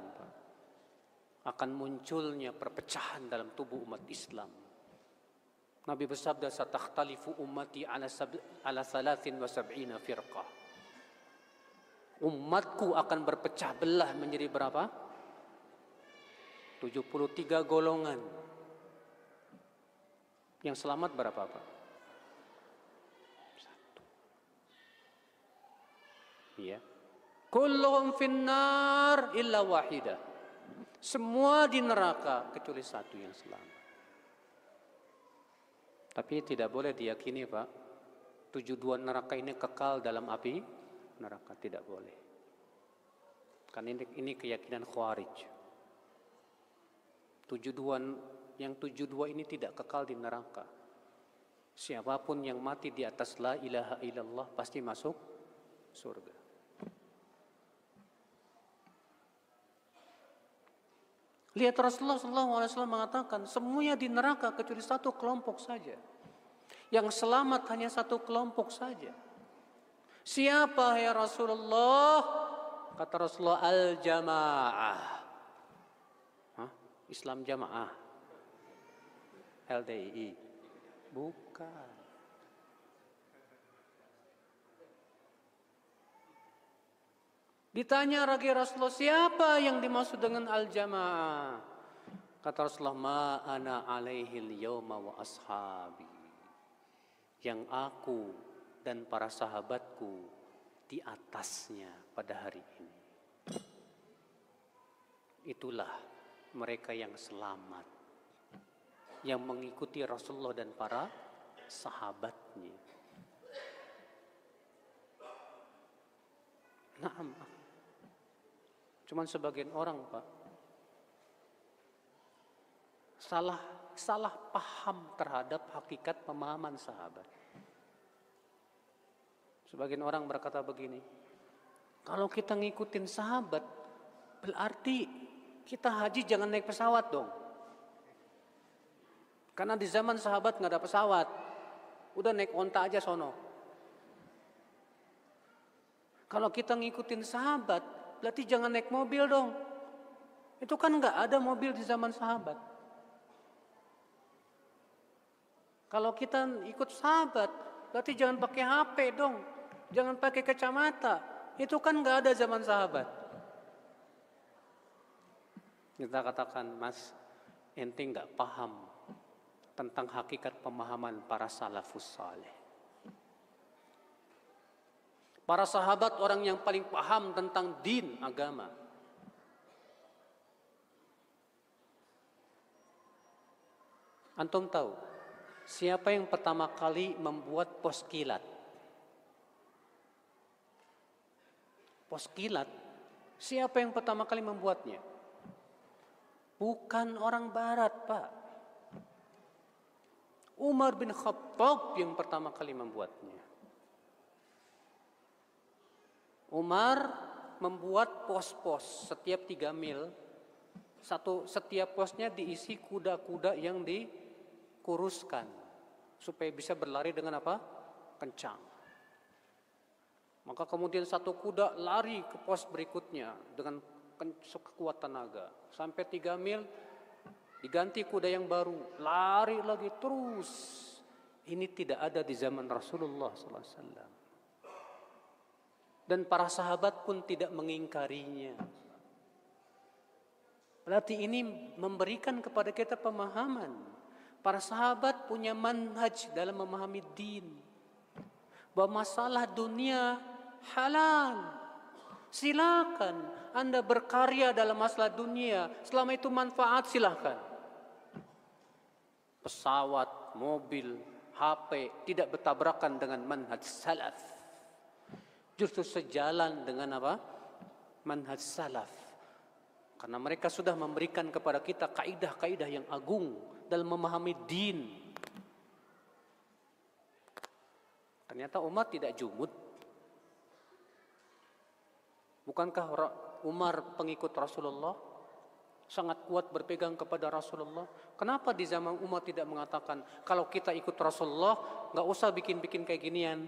akan munculnya perpecahan dalam tubuh umat Islam. Nabi bersabda, satakhtalifu ummati ala 73 firqah. Umatku akan berpecah belah menjadi berapa? 73 golongan. Yang selamat berapa, Pak? 1. Iya. Kulluhum finnar illa wahidah. Semua di neraka kecuali satu yang selamat. Tapi tidak boleh diyakini, Pak, 72 neraka ini kekal dalam api neraka, tidak boleh. Karena ini keyakinan Khawarij. 72 ini tidak kekal di neraka. Siapapun yang mati di atas la ilaha illallah pasti masuk surga. Lihat Rasulullah SAW mengatakan semuanya di neraka kecuali satu kelompok saja. Yang selamat hanya satu kelompok saja. Siapa ya Rasulullah? Kata Rasulullah, al-jamaah. Islam jamaah. LDII. Bukan. Ditanya lagi Rasulullah, siapa yang dimaksud dengan al-jamaah? Kata Rasulullah, ma ana alaihil yawma wa ashabi. Yang aku dan para sahabatku di atasnya pada hari ini. Itulah mereka yang selamat, yang mengikuti Rasulullah dan para sahabatnya. Naam. Cuman sebagian orang, Pak, salah paham terhadap hakikat pemahaman sahabat. Sebagian orang berkata begini, kalau kita ngikutin sahabat, berarti kita haji jangan naik pesawat dong. Karena di zaman sahabat nggak ada pesawat, udah naik onta aja sono. Kalau kita ngikutin sahabat, berarti jangan naik mobil dong. Itu kan nggak ada mobil di zaman sahabat. Kalau kita ikut sahabat, berarti jangan pakai HP dong. Jangan pakai kacamata. Itu kan nggak ada zaman sahabat. Kita katakan, Mas, ente nggak paham tentang hakikat pemahaman para salafus saleh. Para sahabat orang yang paling paham tentang din, agama. Antum tahu siapa yang pertama kali membuat pos kilat? Pos kilat, siapa yang pertama kali membuatnya? Bukan orang barat, Pak. Umar bin Khattab yang pertama kali membuatnya. Umar membuat pos-pos setiap 3 mil. Setiap posnya diisi kuda-kuda yang dikuruskan supaya bisa berlari dengan apa? Kencang. Maka kemudian satu kuda lari ke pos berikutnya dengan sekuat tenaga. Sampai 3 mil diganti kuda yang baru, lari lagi terus. Ini tidak ada di zaman Rasulullah SAW. Dan para sahabat pun tidak mengingkarinya. Berarti ini memberikan kepada kita pemahaman. Para sahabat punya manhaj dalam memahami din. Bahwa masalah dunia halal. Silakan Anda berkarya dalam masalah dunia. Selama itu manfaat, silakan. Pesawat, mobil, HP tidak bertabrakan dengan manhaj salaf. Justru sejalan dengan apa? Manhaj salaf. Karena mereka sudah memberikan kepada kita kaidah-kaidah yang agung dalam memahami din. Ternyata Umar tidak jumud. Bukankah Umar pengikut Rasulullah? Sangat kuat berpegang kepada Rasulullah. Kenapa di zaman Umar tidak mengatakan, kalau kita ikut Rasulullah, gak usah bikin-bikin kayak ginian.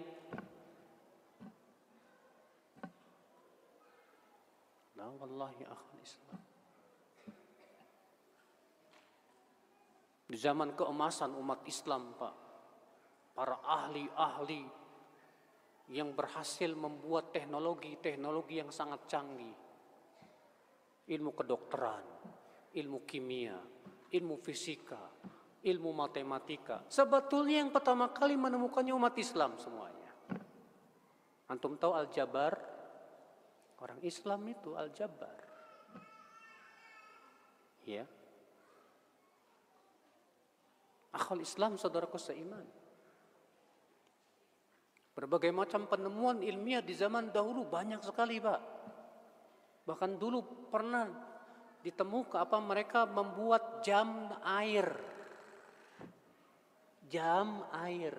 La wallahi akhal Islam. Di zaman keemasan umat Islam, Pak, para ahli-ahli yang berhasil membuat teknologi yang sangat canggih. Ilmu kedokteran, ilmu kimia, ilmu fisika, ilmu matematika. Sebetulnya yang pertama kali menemukannya umat Islam semuanya. Antum tahu Al-Jabar? Orang Islam itu Al-Jabar. Ya. Akhal Islam, saudaraku seiman. Berbagai macam penemuan ilmiah di zaman dahulu banyak sekali, Pak. Bahkan dulu pernah ditemukan mereka membuat jam air. Jam air.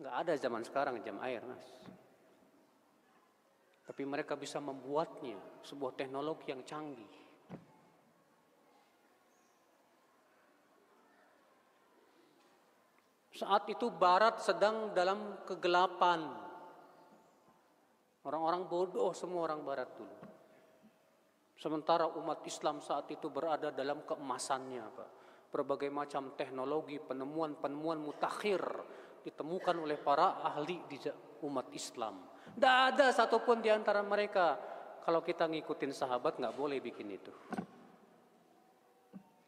Nggak ada zaman sekarang jam air, Mas. Tapi mereka bisa membuatnya sebuah teknologi yang canggih. Saat itu Barat sedang dalam kegelapan. Orang-orang bodoh semua orang Barat dulu. Sementara umat Islam saat itu berada dalam keemasannya, Pak. Berbagai macam teknologi, penemuan-penemuan mutakhir ditemukan oleh para ahli di umat Islam. Tidak ada satupun di antara mereka, kalau kita ngikutin sahabat nggak boleh bikin itu.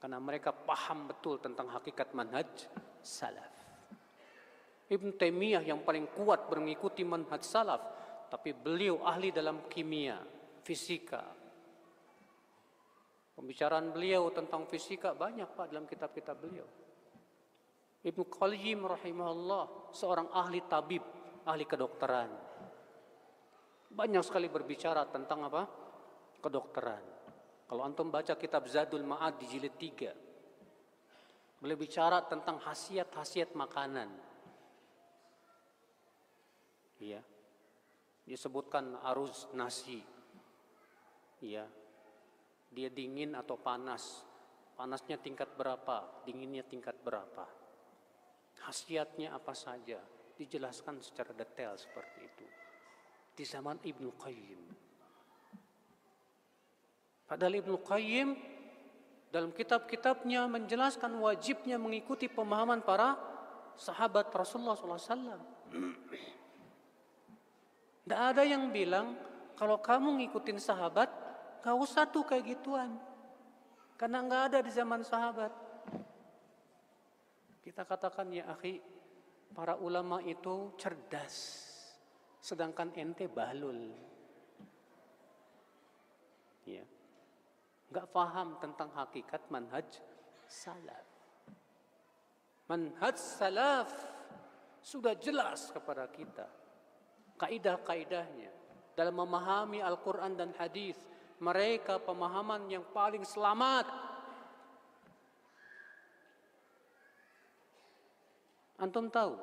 Karena mereka paham betul tentang hakikat manhaj salaf. Ibn Taimiyah yang paling kuat mengikuti manhaj salaf, tapi beliau ahli dalam kimia, fisika. Pembicaraan beliau tentang fisika banyak, Pak, dalam kitab-kitab beliau. Ibnu Qayyim rahimahullah, seorang ahli tabib, ahli kedokteran. Banyak sekali berbicara tentang apa? Kedokteran. Kalau antum baca kitab Zadul Ma'ad di jilid 3, beliau bicara tentang khasiat-khasiat makanan. Ya. Disebutkan aruz nasi. Ya. Dia dingin atau panas. Panasnya tingkat berapa, dinginnya tingkat berapa. Khasiatnya apa saja, dijelaskan secara detail seperti itu. Di zaman Ibnu Qayyim. Padahal Ibnu Qayyim dalam kitab-kitabnya menjelaskan wajibnya mengikuti pemahaman para sahabat Rasulullah SAW. Tidak ada yang bilang kalau kamu ngikutin sahabat, gak usah tuh kayak gituan. Karena gak ada di zaman sahabat. Kita katakan, ya akhi, para ulama itu cerdas. Sedangkan ente balul. Ya. Gak paham tentang hakikat manhaj salaf. Manhaj salaf sudah jelas kepada kita. Kaidah-kaidahnya. Dalam memahami Al-Quran dan hadis. Mereka pemahaman yang paling selamat. Antum tahu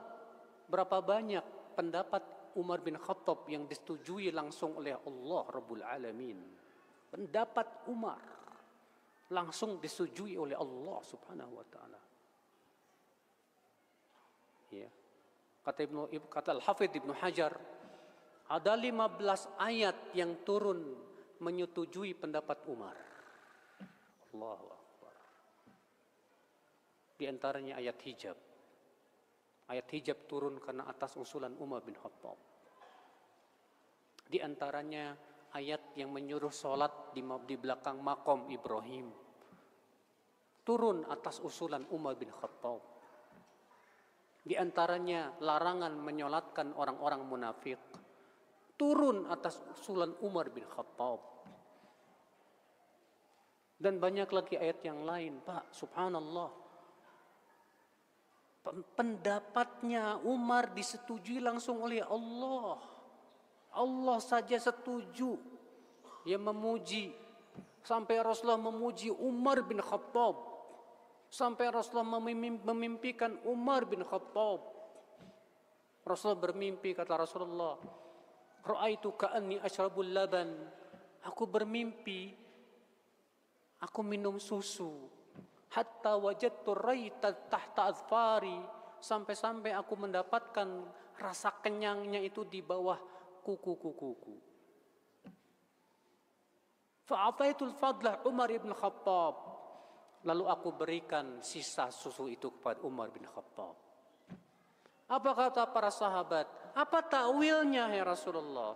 berapa banyak pendapat Umar bin Khattab yang disetujui langsung oleh Allah Rabbul Alamin. Pendapat Umar langsung disetujui oleh Allah Subhanahu wa taala. Ya. Kata Al-Hafidz Ibnu Hajar, ada 15 ayat yang turun menyetujui pendapat Umar. Allahu Akbar. Di antaranya ayat hijab. Ayat hijab turun karena atas usulan Umar bin Khattab. Di antaranya ayat yang menyuruh sholat di belakang makom Ibrahim. Turun atas usulan Umar bin Khattab. Di antaranya larangan menyolatkan orang-orang munafik. Turun atas usulan Umar bin Khattab. Dan banyak lagi ayat yang lain, Pak, subhanallah. Pendapatnya Umar disetujui langsung oleh Allah. Allah saja setuju. Dia memuji. Sampai Rasulullah memuji Umar bin Khattab. Sampai Rasulullah memimpikan Umar bin Khattab. Rasulullah bermimpi, kata Rasulullah, ra'aitu ka'anni ashrabul laban. Aku bermimpi aku minum susu. Hatta wajadtu raita tahta azfari. Sampai-sampai aku mendapatkan rasa kenyangnya itu di bawah kuku-kukuku. Fa'ataitul fadlah Umar ibn Khattab. Lalu aku berikan sisa susu itu kepada Umar bin Khattab. Apa kata para sahabat? Apa takwilnya ya Rasulullah?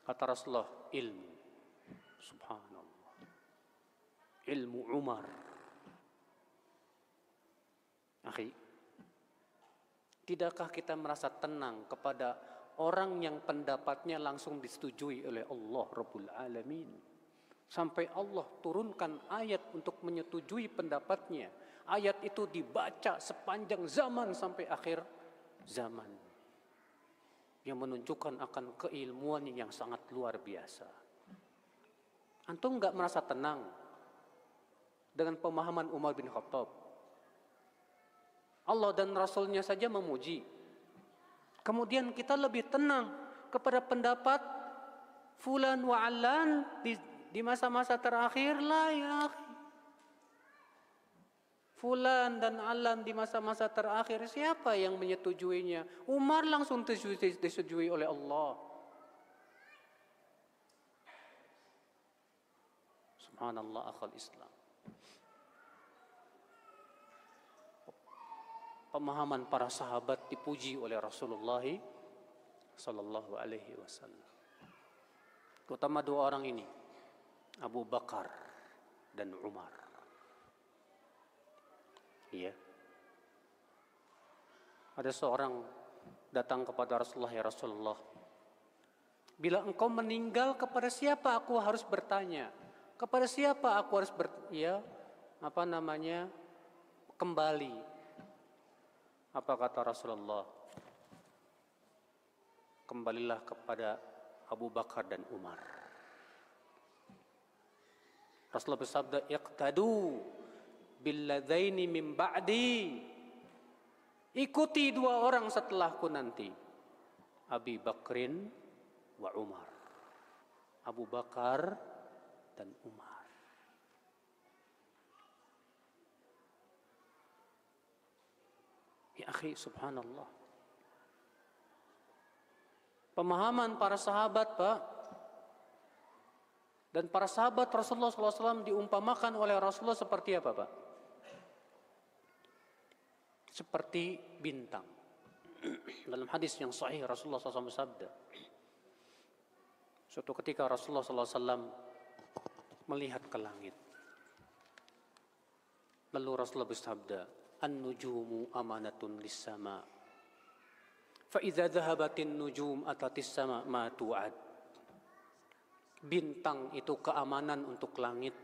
Kata Rasulullah, ilmu. Subhanallah. Ilmu Umar. Akhi, tidakkah kita merasa tenang kepada orang yang pendapatnya langsung disetujui oleh Allah Rabbul Alamin? Sampai Allah turunkan ayat untuk menyetujui pendapatnya. Ayat itu dibaca sepanjang zaman sampai akhir zaman. Yang menunjukkan akan keilmuan yang sangat luar biasa. Antum enggak merasa tenang dengan pemahaman Umar bin Khattab? Allah dan Rasulnya saja memuji. Kemudian kita lebih tenang kepada pendapat fulan wa allan di masa-masa terakhir. La ya akhi, fulan dan allan di masa-masa terakhir, siapa yang menyetujuinya? Umar langsung disetujui oleh Allah. Subhanallah akhal Islam. Pemahaman para sahabat dipuji oleh Rasulullah sallallahu alaihi wasallam. Terutama dua orang ini, Abu Bakar dan Umar. Iya. Ada seorang datang kepada Rasulullah, ya Rasulullah, bila engkau meninggal, kepada siapa aku harus bertanya? Kepada siapa aku harus kembali? Apa kata Rasulullah? Kembalilah kepada Abu Bakar dan Umar. Rasulullah bersabda, iqtadu billadzaini min ba'di. Ikuti dua orang setelahku nanti, Abi Bakrin wa Umar. Abu Bakar dan Umar. Ya akhi, subhanallah. Pemahaman para sahabat, Pak. Dan para sahabat Rasulullah SAW diumpamakan oleh Rasulullah seperti apa, Pak? Seperti bintang. Dalam hadis yang sahih Rasulullah SAW bersabda, suatu ketika Rasulullah SAW melihat ke langit. Lalu Rasulullah bersabda, an-nujumu amanatun lis-sama. Fa idza dhahabatin nujum atatis sama ma tu'ad. Bintang itu keamanan untuk langit.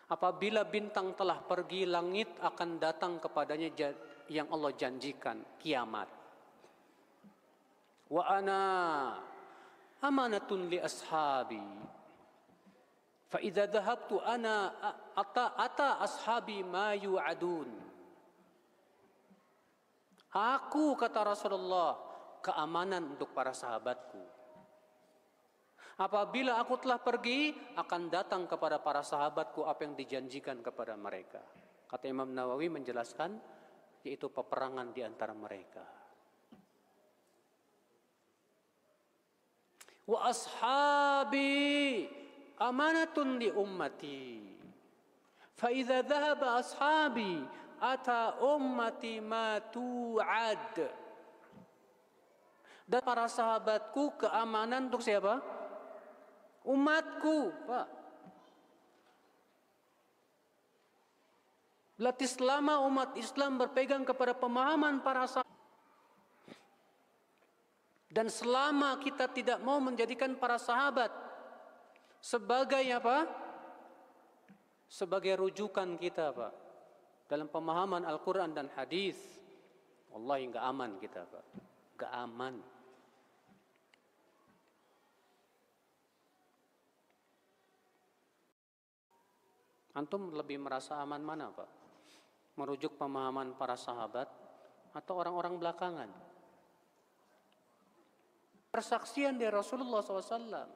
Apabila bintang telah pergi, langit akan datang kepadanya yang Allah janjikan, kiamat. Wa ana amanatun li ashabi. Fa idza dhahabtu ana ata ashabi ma yu'adun. Aku, kata Rasulullah, keamanan untuk para sahabatku. Apabila aku telah pergi, akan datang kepada para sahabatku apa yang dijanjikan kepada mereka. Kata Imam Nawawi menjelaskan, yaitu peperangan di antara mereka. Wa ashabi amanatun li ummati. Fa idza dhahaba ashabi ata ummati ma tu'ad. Dan para sahabatku keamanan untuk siapa? Umatku, Pak. Berarti selama umat Islam berpegang kepada pemahaman para sahabat, dan selama kita tidak mau menjadikan para sahabat sebagai apa? Sebagai rujukan kita, Pak, dalam pemahaman Al-Quran dan hadis, wallahi nggak aman kita, Pak. Nggak aman. Antum lebih merasa aman mana, Pak? Merujuk pemahaman para sahabat atau orang-orang belakangan? Persaksian dari Rasulullah SAW.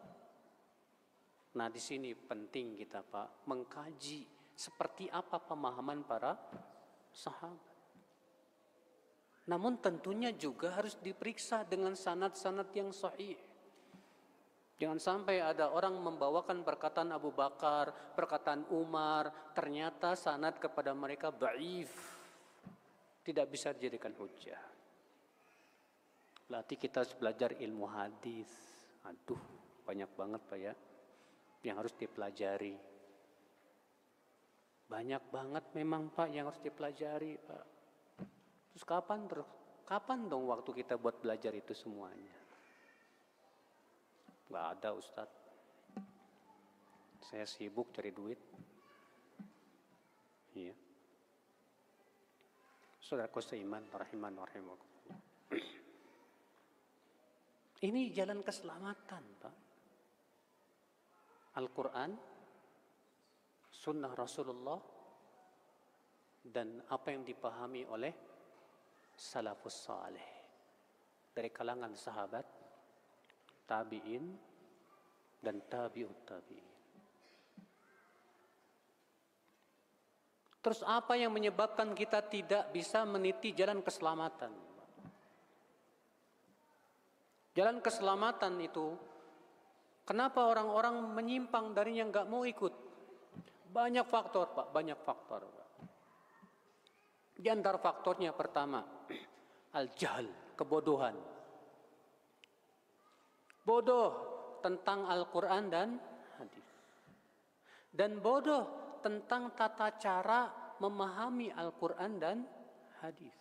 Nah, di sini penting kita, Pak, mengkaji seperti apa pemahaman para sahabat. Namun tentunya juga harus diperiksa dengan sanad-sanad yang sahih. Jangan sampai ada orang membawakan perkataan Abu Bakar, perkataan Umar, ternyata sanad kepada mereka dhaif. Tidak bisa dijadikan hujjah. Berarti kita harus belajar ilmu hadis. Aduh, banyak banget, Pak, ya, yang harus dipelajari. Banyak banget memang, Pak, yang harus dipelajari, Pak. Terus kapan dong waktu kita buat belajar itu semuanya? Nggak ada, Ustadz. Saya sibuk cari duit. Iya. Saudaraku seiman, rahiman wa rahimakumullah. Ini jalan keselamatan, Pak. Al-Quran, sunnah Rasulullah, dan apa yang dipahami oleh salafus saleh dari kalangan sahabat, tabi'in, dan tabi'ut tabi'in. Terus apa yang menyebabkan kita tidak bisa meniti jalan keselamatan? Jalan keselamatan itu, kenapa orang-orang menyimpang darinya, nggak mau ikut? Banyak faktor, Pak, banyak faktor, Pak. Di antara faktornya pertama, al-jahl, kebodohan. Bodoh tentang Al-Quran dan hadis. Dan bodoh tentang tata cara memahami Al-Quran dan hadis.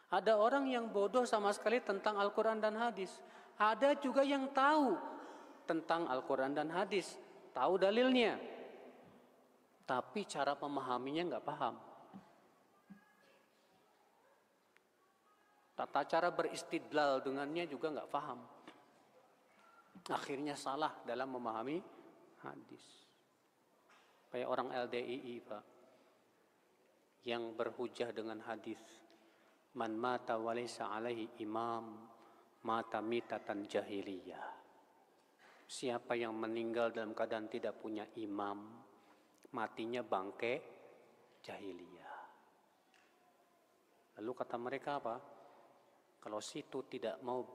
Ada orang yang bodoh sama sekali tentang Al-Quran dan hadis. Ada juga yang tahu tentang Al-Quran dan hadis, tahu dalilnya, tapi cara memahaminya nggak paham. Tata cara beristidlal dengannya juga nggak paham. Akhirnya salah dalam memahami hadis. Kayak orang LDII, Pak, yang berhujah dengan hadis, man mata walaysa alaihi imam mata mitatan jahiliyah. Siapa yang meninggal dalam keadaan tidak punya imam, matinya bangke jahiliyah. Lalu kata mereka apa? Kalau situ tidak mau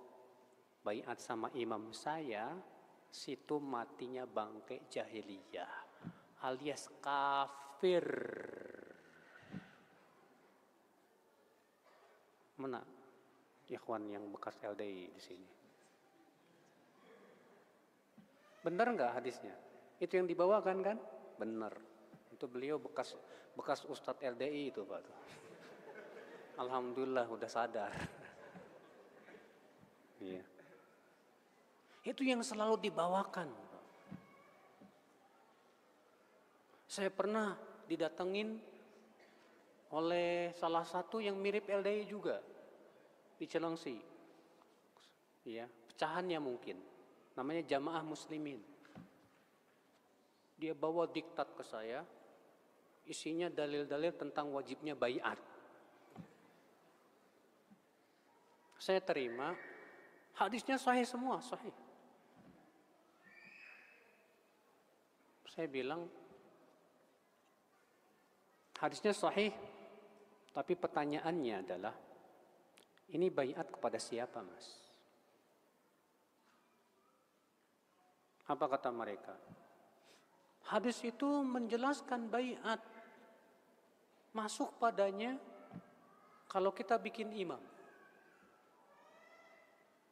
baiat sama imam saya, situ matinya bangke jahiliyah, alias kafir. Mana ikhwan yang bekas LDI di sini? Benar nggak hadisnya? Itu yang dibawakan kan? Benar. Itu beliau bekas Ustadz LDI itu, Pak. Alhamdulillah udah sadar. Iya. Itu yang selalu dibawakan. Saya pernah didatengin oleh salah satu yang mirip LDI juga di Cilengsi. Ya, pecahannya mungkin. Namanya Jamaah Muslimin. Dia bawa diktat ke saya, isinya dalil-dalil tentang wajibnya baiat. Saya terima, hadisnya sahih semua, sahih. Saya bilang, hadisnya sahih, tapi pertanyaannya adalah, ini baiat kepada siapa, Mas? Apa kata mereka? Hadis itu menjelaskan baiat masuk padanya kalau kita bikin imam.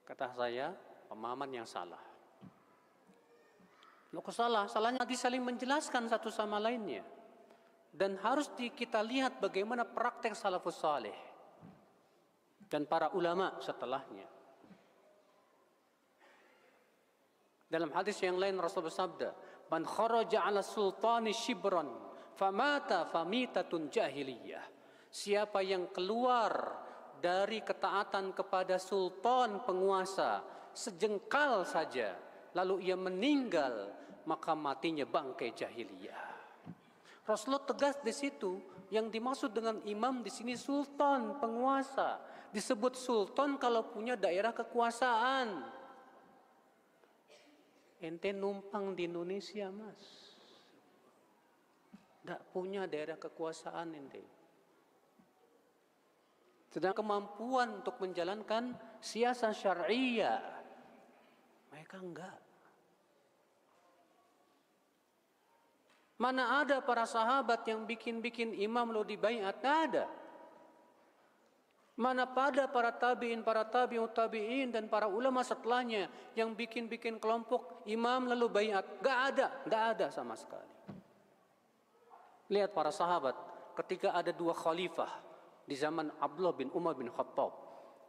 Kata saya, pemahaman yang salah. Loh, kok salah? Salahnya hadis saling menjelaskan satu sama lainnya. Dan harus kita lihat bagaimana praktek salafus saleh dan para ulama setelahnya. Dalam hadis yang lain Rasul bersabda, "Man kharaja 'ala sultani shibran, famata famitatun jahiliyah." Siapa yang keluar dari ketaatan kepada sultan penguasa sejengkal saja, lalu ia meninggal, maka matinya bangkai jahiliyah. Rasulullah tegas di situ, yang dimaksud dengan imam di sini sultan penguasa. Disebut sultan kalau punya daerah kekuasaan. Ente numpang di Indonesia, Mas. Tidak punya daerah kekuasaan ente. Sedang kemampuan untuk menjalankan siasat syariah, mereka enggak. Mana ada para sahabat yang bikin-bikin imam lo dibaiat? Tidak ada. Mana pada para tabi'in, para tabi'ut tabi'in dan para ulama setelahnya yang bikin-bikin kelompok imam lalu baiat? Tidak ada sama sekali. Lihat para sahabat ketika ada dua khalifah di zaman Abdullah bin Umar bin Khattab.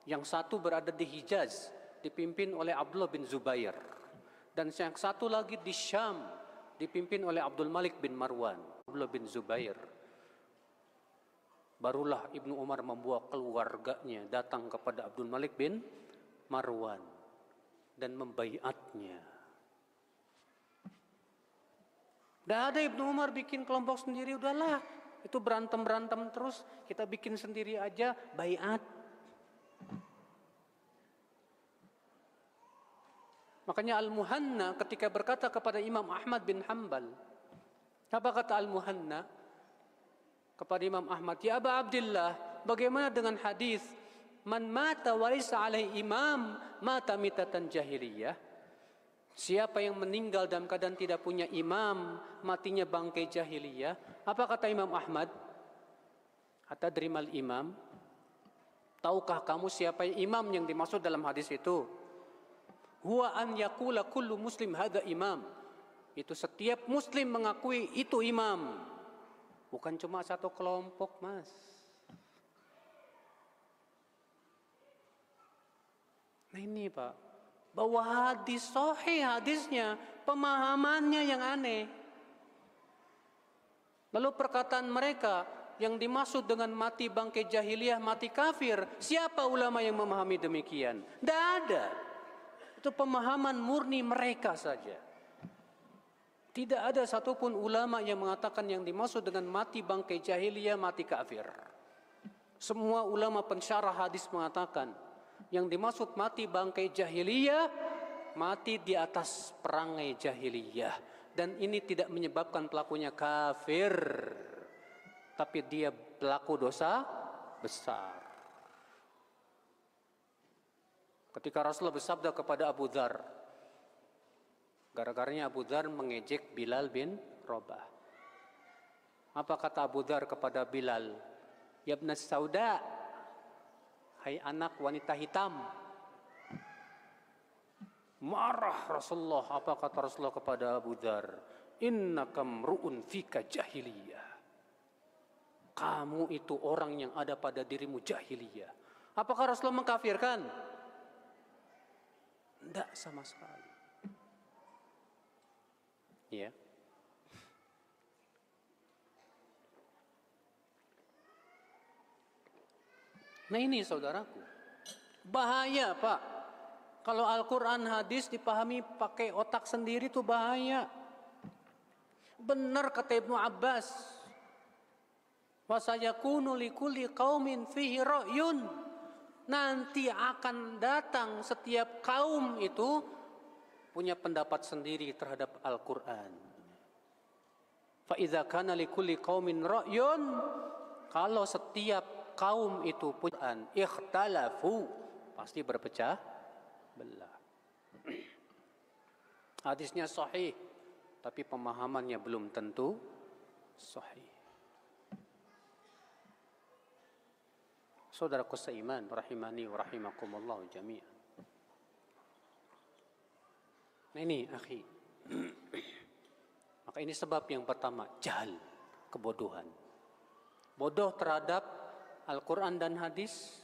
Yang satu berada di Hijaz dipimpin oleh Abdullah bin Zubair, dan yang satu lagi di Syam dipimpin oleh Abdul Malik bin Marwan. Abdullah bin Zubair. Barulah Ibnu Umar membawa keluarganya datang kepada Abdul Malik bin Marwan dan membaiatnya. Tidak ada Ibnu Umar bikin kelompok sendiri, udahlah. Itu berantem-berantem terus, kita bikin sendiri aja, baiat. Makanya Al-Muhanna ketika berkata kepada Imam Ahmad bin Hanbal, apa kata Al-Muhanna kepada Imam Ahmad? Ya Aba Abdillah, bagaimana dengan hadis man mata walaysa alaihi imam mata mitatan jahiliyah? Siapa yang meninggal dalam keadaan tidak punya imam, matinya bangkai jahiliyah. Apa kata Imam Ahmad? Atadrimal imam? Tahukah kamu siapa imam yang dimaksud dalam hadis itu? Huwa an yaqula kullu muslim hadza imam. Itu setiap muslim mengakui itu imam. Bukan cuma satu kelompok, Mas. Nah ini Pak, bahwa hadis sahih hadisnya, pemahamannya yang aneh. Lalu perkataan mereka yang dimaksud dengan mati bangkai jahiliyah, mati kafir, siapa ulama yang memahami demikian? Tidak ada. Itu pemahaman murni mereka saja. Tidak ada satupun ulama yang mengatakan yang dimaksud dengan mati bangkai jahiliyah, mati kafir. Semua ulama pensyarah hadis mengatakan yang dimaksud mati bangkai jahiliyah, mati di atas perangai jahiliyah. Dan ini tidak menyebabkan pelakunya kafir, tapi dia pelaku dosa besar. Ketika Rasulullah bersabda kepada Abu Dzar, gara-garanya Abu Dzar mengejek Bilal bin Rabah. Apa kata Abu Dzar kepada Bilal? Ya ibnas sauda, hai anak wanita hitam. Marah Rasulullah. Apa kata Rasulullah kepada Abu Dzar? Innaka mru'un fika jahiliyah. Kamu itu orang yang ada pada dirimu jahiliyah. Apakah Rasulullah mengkafirkan? Tidak sama sekali. Ya. Nah ini saudaraku, bahaya Pak. Kalau Al-Quran hadis dipahami pakai otak sendiri itu bahaya. Benar kata Ibnu Abbas, wa sayakunu likulli qaumin fihi ra'yun. Nanti akan datang setiap kaum itu punya pendapat sendiri terhadap Al-Quran. Fa idza kana likulli qaumin ra'yun, kalau setiap kaum itu punya ikhtalafu, pasti berpecah belah. Hadisnya sahih, tapi pemahamannya belum tentu sahih. Saudaraku seiman, rahimani wa rahimakumullah jami'an. Nah ini akhi. Maka ini sebab yang pertama, jahal, kebodohan. Bodoh terhadap Al-Quran dan hadis,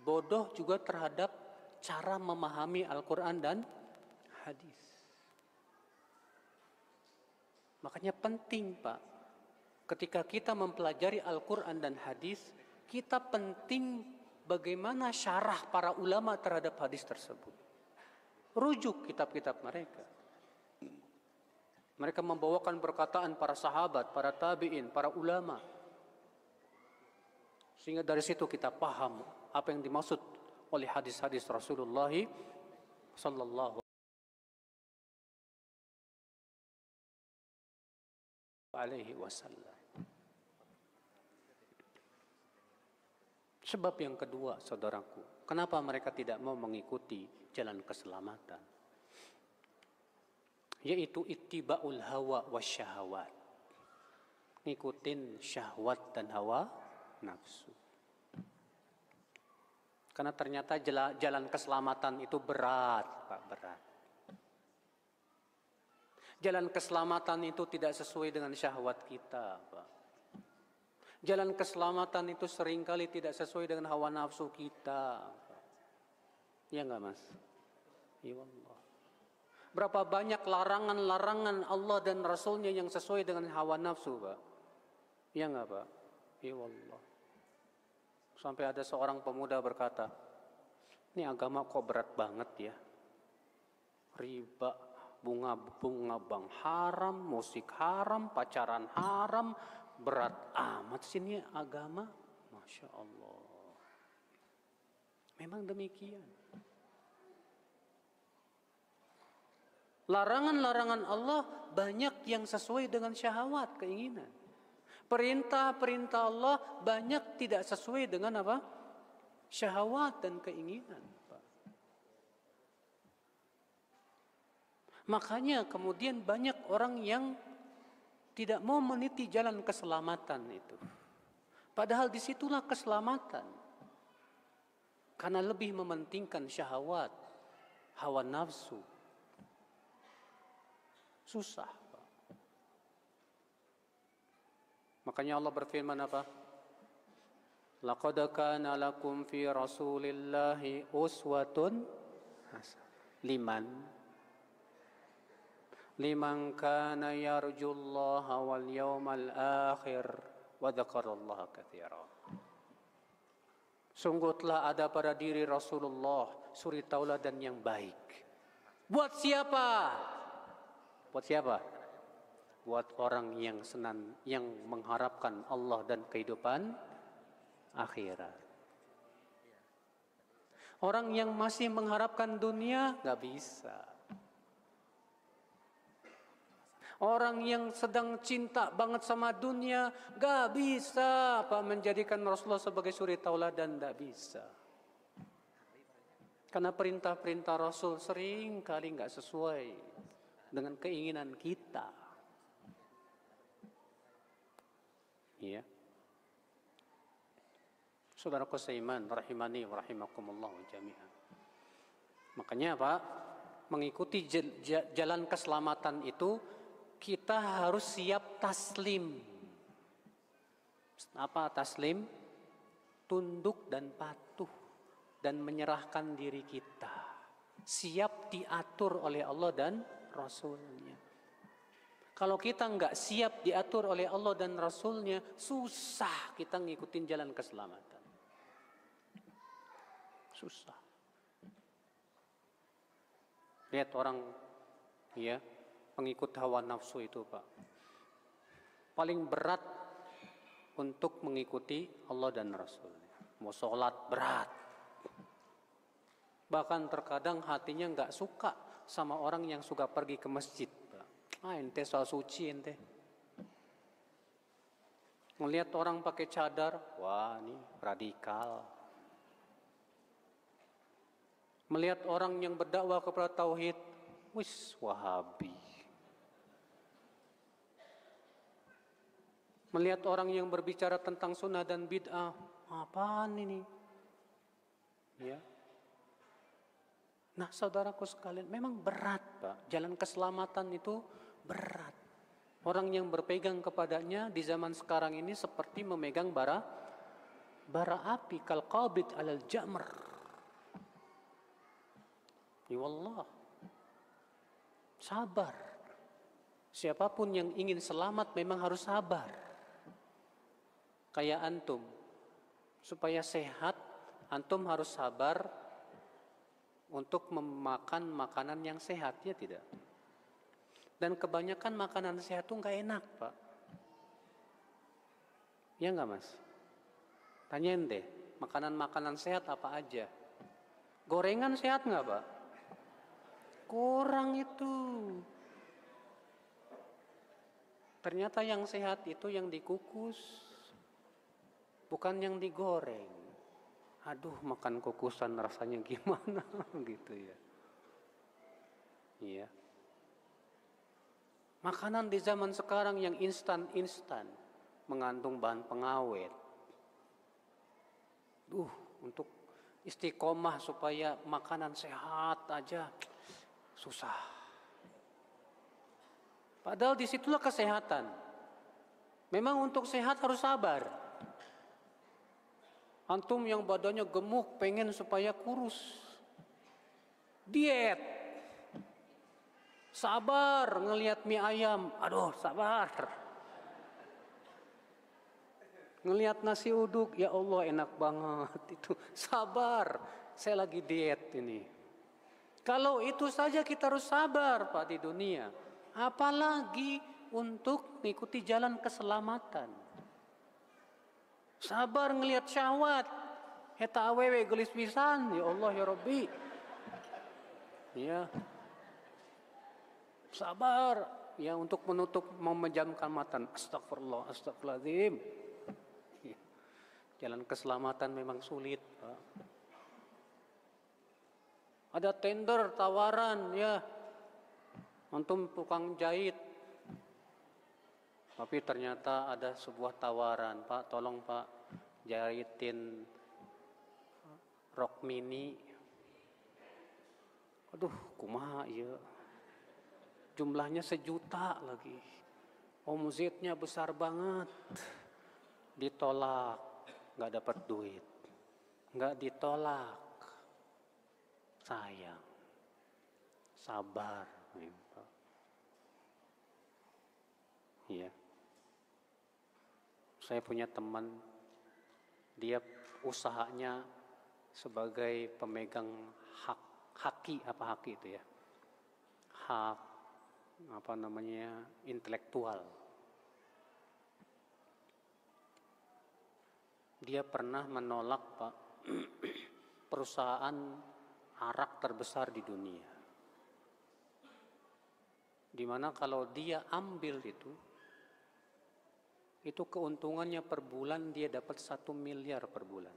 bodoh juga terhadap cara memahami Al-Quran dan hadis. Makanya penting Pak, ketika kita mempelajari Al-Quran dan hadis, kita penting bagaimana syarah para ulama terhadap hadis tersebut. Rujuk kitab-kitab mereka. Mereka membawakan perkataan para sahabat, para tabi'in, para ulama. Sehingga dari situ kita paham apa yang dimaksud oleh hadis-hadis Rasulullah sallallahu alaihi wasallam. Sebab yang kedua, saudaraku, kenapa mereka tidak mau mengikuti jalan keselamatan? Yaitu ittiba'ul hawa wasyahawat. Ngikutin syahwat dan hawa nafsu. Karena ternyata jalan keselamatan itu berat, Pak, berat. Jalan keselamatan itu tidak sesuai dengan syahwat kita, Pak. Jalan keselamatan itu seringkali tidak sesuai dengan hawa nafsu kita. Ya enggak Mas? Ya Allah. Berapa banyak larangan-larangan Allah dan Rasulnya yang sesuai dengan hawa nafsu Pak? Ya enggak Pak? Ya Allah. Sampai ada seorang pemuda berkata, ini agama kok berat banget ya. Riba, bunga bang haram, musik haram, pacaran haram, berat amat sini agama. Masya Allah. Memang demikian. Larangan-larangan Allah banyak yang sesuai dengan syahwat, keinginan. Perintah-perintah Allah banyak tidak sesuai dengan apa? Syahwat dan keinginan. Makanya kemudian banyak orang yang tidak mau meniti jalan keselamatan itu. Padahal disitulah keselamatan. Karena lebih mementingkan syahwat, hawa nafsu. Susah. Makanya Allah berfirman apa? Laqad kana lakum fi Rasulillahi uswatun hasanah. Liman kana yarjullaha wal yawmal akhir wa dzakarallaha katsira. Sungguh telah ada pada diri Rasulullah suri tauladan yang baik. Buat siapa? Buat siapa? Buat orang yang yang mengharapkan Allah dan kehidupan akhirat. Orang yang masih mengharapkan dunia nggak bisa. Orang yang sedang cinta banget sama dunia gak bisa menjadikan Rasulullah sebagai suri tauladan, gak bisa. Karena perintah-perintah Rasul sering kali gak sesuai dengan keinginan kita. Iya. Saudaraku seiman, rahimani wa rahimakumullah jami'an. Makanya Pak, mengikuti jalan keselamatan itu kita harus siap taslim. Apa taslim? Tunduk dan patuh dan menyerahkan diri kita. Siap diatur oleh Allah dan Rasulnya. Kalau kita nggak siap diatur oleh Allah dan Rasulnya, susah kita ngikutin jalan keselamatan. Susah. Lihat orang, ya, pengikut hawa nafsu itu Pak, paling berat untuk mengikuti Allah dan Rasulnya. Mau sholat berat, bahkan terkadang hatinya nggak suka sama orang yang suka pergi ke masjid Pak. Ente soal suci ente. Melihat orang pakai cadar, wah ini radikal. Melihat orang yang berdakwah kepada tauhid, wis Wahabi. Melihat orang yang berbicara tentang sunnah dan bid'ah, apaan ini? Ya. Nah, saudaraku sekalian, memang berat, Pak. Jalan keselamatan itu berat. Orang yang berpegang kepadanya di zaman sekarang ini seperti memegang bara api, kal qabid alal jamr. Ya Allah. Sabar. Siapapun yang ingin selamat memang harus sabar. Kayak antum, supaya sehat, antum harus sabar untuk memakan makanan yang sehat, ya tidak? Dan kebanyakan makanan sehat itu nggak enak, Pak. Ya nggak, Mas? Tanyain deh, makanan-makanan sehat apa aja? Gorengan sehat nggak, Pak? Kurang itu. Ternyata yang sehat itu yang dikukus, bukan yang digoreng. Aduh, makan kukusan rasanya gimana gitu ya. Iya. Makanan di zaman sekarang yang instan mengandung bahan pengawet. Untuk istiqomah supaya makanan sehat aja susah. Padahal disitulah kesehatan. Memang untuk sehat harus sabar. Antum yang badannya gemuk pengen supaya kurus, diet, sabar ngelihat mie ayam, aduh sabar. Ngelihat nasi uduk, ya Allah enak banget itu, sabar. Saya lagi diet ini. Kalau itu saja kita harus sabar Pak di dunia, apalagi untuk mengikuti jalan keselamatan. Sabar ngelihat syahwat, eta awewe gelis pisan, ya Allah ya Rabbi. Ya. Sabar ya untuk menutup memejamkan mata. Astagfirullah, astagfirullahaladzim. Ya. Jalan keselamatan memang sulit, Pak. Ada tender tawaran ya, antum tukang jahit, tapi ternyata ada sebuah tawaran, Pak, tolong Pak jahitin rok mini. Aduh, kumaha ya, jumlahnya 1 juta lagi, omzetnya besar banget, ditolak, nggak dapat duit, nggak ditolak. Sayang, sabar, ya. Saya punya teman, dia usahanya sebagai pemegang haki itu ya, hak apa namanya intelektual. Dia pernah menolak Pak perusahaan arak terbesar di dunia, dimana kalau dia ambil itu keuntungannya per bulan dia dapat 1 miliar per bulan.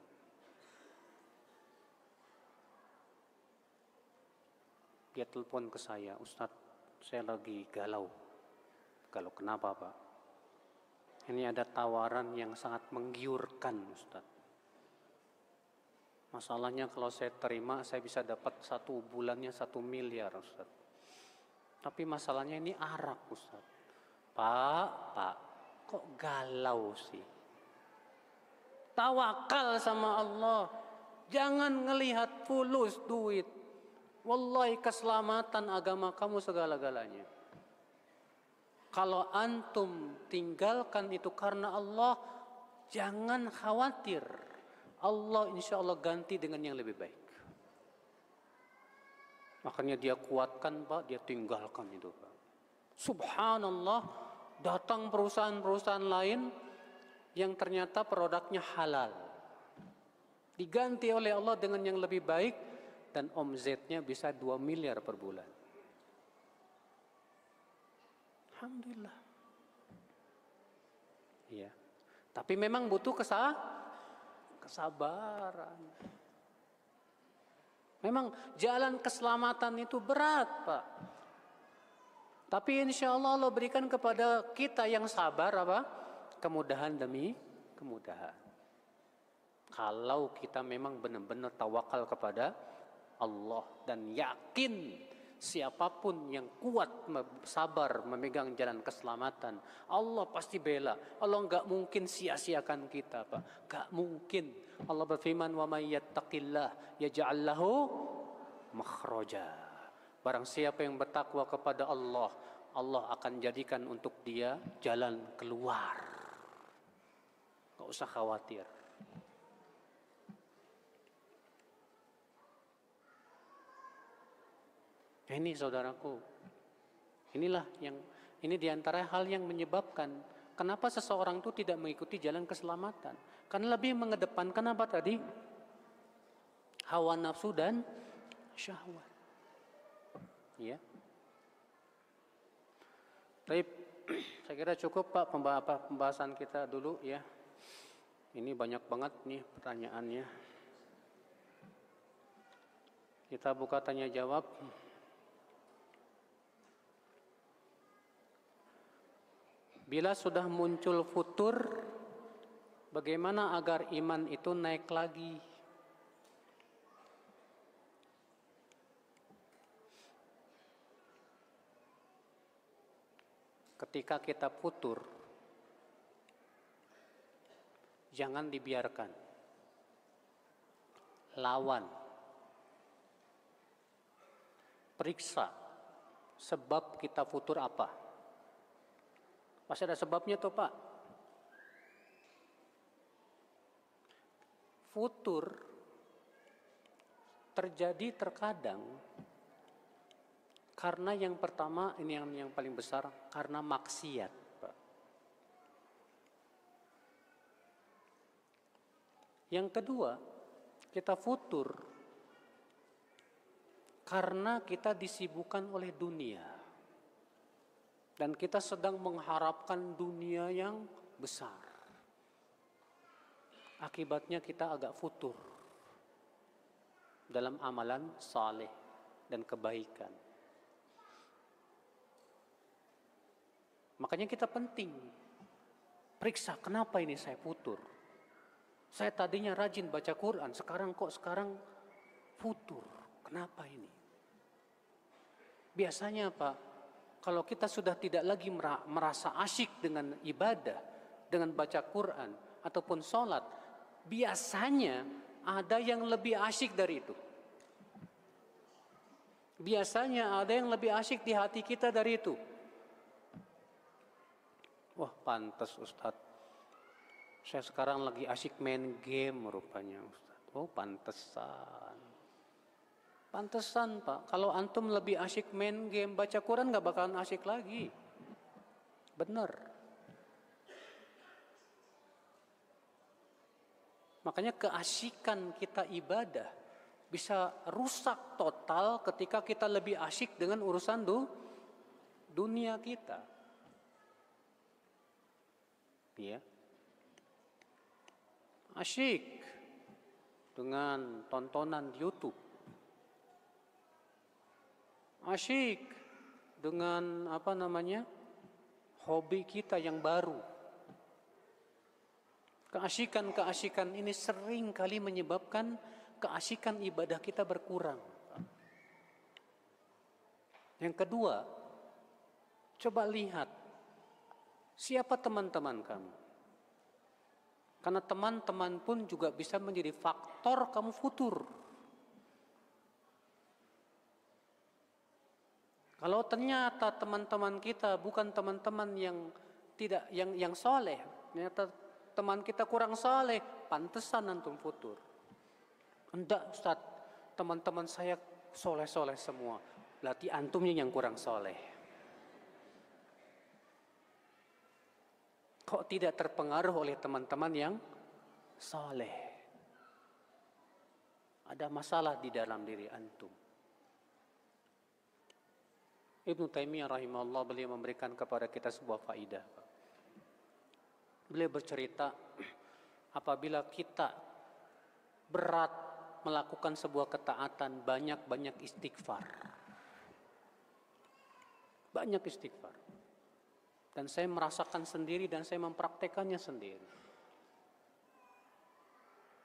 Dia telepon ke saya, Ustadz, saya lagi galau. Kalau kenapa Pak? Ini ada tawaran yang sangat menggiurkan Ustadz. Masalahnya kalau saya terima, saya bisa dapat 1 bulannya 1 miliar Ustaz. Tapi masalahnya ini arak Ustaz. Pak, kok galau sih? Tawakal sama Allah. Jangan ngelihat fulus duit. Wallahi keselamatan agama kamu segala-galanya. Kalau antum tinggalkan itu karena Allah, jangan khawatir. Allah insya Allah ganti dengan yang lebih baik. Makanya dia kuatkan Pak, dia tinggalkan itu Pak. Subhanallah, datang perusahaan-perusahaan lain yang ternyata produknya halal. Diganti oleh Allah dengan yang lebih baik dan omzetnya bisa 2 miliar per bulan. Alhamdulillah. Iya. Tapi memang butuh kesabaran. Memang jalan keselamatan itu berat, Pak. Tapi insya Allah Allah berikan kepada kita yang sabar apa? Kemudahan demi kemudahan. Kalau kita memang benar-benar tawakal kepada Allah dan yakin siapapun yang kuat sabar memegang jalan keselamatan, Allah pasti bela. Allah enggak mungkin sia-siakan kita, Pak. Enggak mungkin. Allah berfirman, "Wa may yattaqillah yaj'al lahu makhraja." Barang siapa yang bertakwa kepada Allah, Allah akan jadikan untuk dia jalan keluar. Enggak usah khawatir. Ini saudaraku, inilah yang ini diantara hal yang menyebabkan kenapa seseorang itu tidak mengikuti jalan keselamatan. Karena lebih mengedepankan apa tadi? Hawa nafsu dan syahwat. Ya. Baik, saya kira cukup Pak pembahasan kita dulu ya. Ini banyak banget nih pertanyaannya. Kita buka tanya jawab. Bila sudah muncul futur, bagaimana agar iman itu naik lagi? Ketika kita futur, jangan dibiarkan. Lawan. Periksa sebab kita futur apa. Pasti ada sebabnya tuh Pak. Futur terjadi terkadang Karena yang pertama, ini yang paling besar, karena maksiat, Pak. Yang kedua, kita futur karena kita disibukkan oleh dunia. Dan kita sedang mengharapkan dunia yang besar. Akibatnya kita agak futur dalam amalan saleh dan kebaikan. Makanya kita penting periksa, kenapa ini saya futur. Saya tadinya rajin baca Quran, sekarang futur. Kenapa ini? Biasanya Pak, kalau kita sudah tidak lagi merasa asyik dengan ibadah, dengan baca Quran ataupun sholat, biasanya ada yang lebih asyik dari itu. Biasanya ada yang lebih asyik di hati kita dari itu. Wah, pantas Ustadz, saya sekarang lagi asyik main game rupanya Ustadz. Oh, pantesan. Pantesan Pak, kalau antum lebih asyik main game, baca Quran gak bakalan asyik lagi. Benar. Makanya keasyikan kita ibadah bisa rusak total ketika kita lebih asyik dengan urusan dunia kita. Ya. Asyik dengan tontonan YouTube. Asyik dengan hobi kita yang baru. Keasyikan ini sering kali menyebabkan keasyikan ibadah kita berkurang. Yang kedua, coba lihat siapa teman-teman kamu. Karena teman-teman pun juga bisa menjadi faktor kamu futur. Kalau ternyata teman-teman kita bukan teman-teman yang soleh, ternyata teman kita kurang soleh, pantesan antum futur. Enggak Ustaz, teman-teman saya soleh-soleh semua, berarti antumnya yang kurang soleh. Kok tidak terpengaruh oleh teman-teman yang soleh? Ada masalah di dalam diri antum. Ibnu Taimiyah rahimahullah, beliau memberikan kepada kita sebuah faidah. Beliau bercerita, apabila kita berat melakukan sebuah ketaatan, banyak-banyak istighfar. Banyak istighfar. Dan saya merasakan sendiri dan saya mempraktekannya sendiri.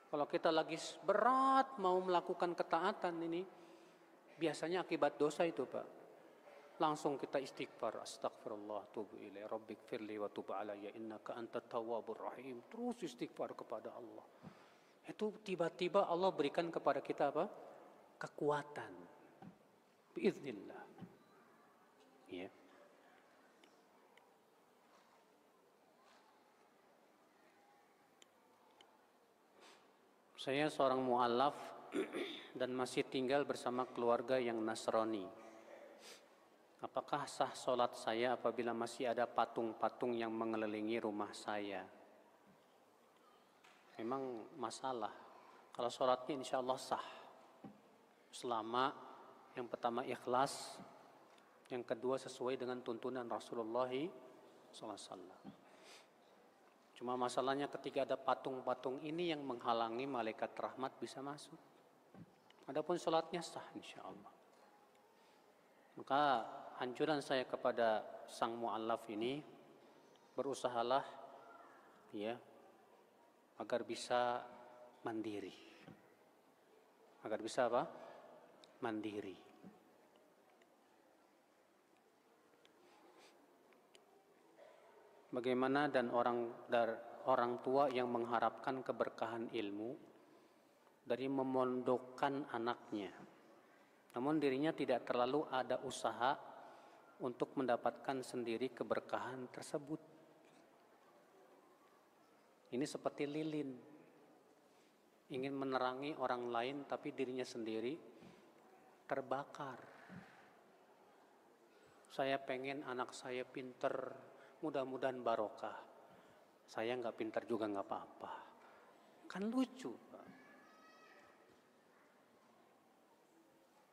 Kalau kita lagi berat mau melakukan ketaatan ini, biasanya akibat dosa itu Pak. Langsung kita istighfar, astagfirullah, tubu ilaih, rabbikfirli wa tub alayya innaka antat tawwabur rahim. Terus istighfar kepada Allah. Itu tiba-tiba Allah berikan kepada kita apa? Kekuatan. Biiznillah. Ya. Saya seorang mu'alaf dan masih tinggal bersama keluarga yang Nasrani. Apakah sah sholat saya apabila masih ada patung-patung yang mengelilingi rumah saya? Memang masalah. Kalau sholatnya insya Allah sah. Selama yang pertama ikhlas, yang kedua sesuai dengan tuntunan Rasulullah SAW. Cuma masalahnya ketika ada patung-patung ini yang menghalangi malaikat rahmat bisa masuk. Adapun sholatnya sah insya Allah. Maka anjuran saya kepada sang mu'allaf ini, berusahalah ya agar bisa mandiri. Agar bisa apa? Mandiri. Bagaimana dan orang tua yang mengharapkan keberkahan ilmu dari memondokkan anaknya, namun dirinya tidak terlalu ada usaha untuk mendapatkan sendiri keberkahan tersebut. Ini seperti lilin, ingin menerangi orang lain tapi dirinya sendiri terbakar. Saya pengen anak saya pinter, mudah-mudahan barokah. Saya nggak pinter juga nggak apa-apa. Kan lucu, Pak.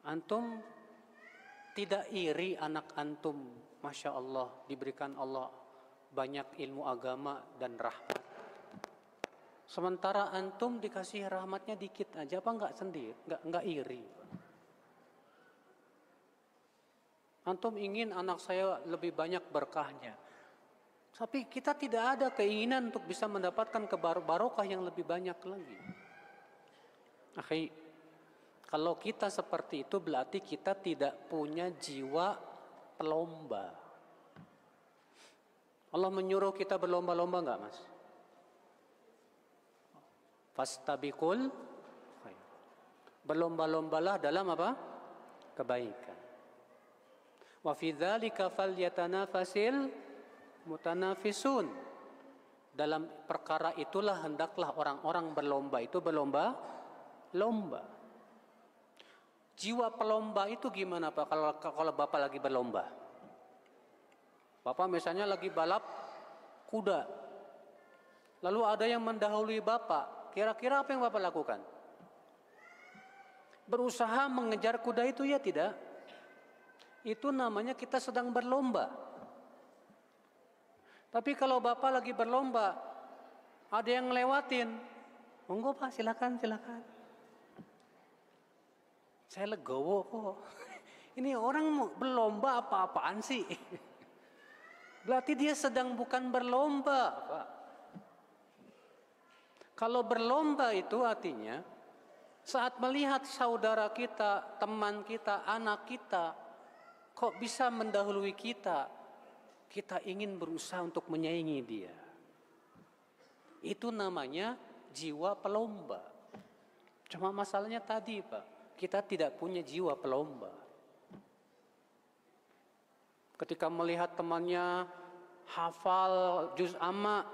Antum tidak iri anak antum, Masya Allah, diberikan Allah banyak ilmu agama dan rahmat. Sementara antum dikasih rahmatnya dikit aja, apa nggak sendiri, nggak iri. Antum ingin anak saya lebih banyak berkahnya, tapi kita tidak ada keinginan untuk bisa mendapatkan barokah yang lebih banyak lagi. Akhi, kalau kita seperti itu berarti kita tidak punya jiwa pelomba. Allah menyuruh kita berlomba-lomba enggak, Mas? Fastabiqul khair. Berlomba-lombalah dalam apa? Kebaikan. Wa fi dzalika falyatanafasil mutanafisun. Dalam perkara itulah hendaklah orang-orang berlomba itu berlomba-lomba. Jiwa pelomba itu gimana Pak kalau Bapak lagi berlomba? Bapak misalnya lagi balap kuda. Lalu ada yang mendahului Bapak. Kira-kira apa yang Bapak lakukan? Berusaha mengejar kuda itu ya tidak? Itu namanya kita sedang berlomba. Tapi kalau Bapak lagi berlomba, ada yang ngelewatin, monggo Pak, silakan. Saya legowo kok. Ini orang mau berlomba apa-apaan sih? Berarti dia sedang bukan berlomba, Pak. Kalau berlomba itu artinya saat melihat saudara kita, teman kita, anak kita kok bisa mendahului kita, kita ingin berusaha untuk menyaingi dia. Itu namanya jiwa pelomba. Cuma masalahnya tadi, Pak, kita tidak punya jiwa pelomba. Ketika melihat temannya hafal juz amma,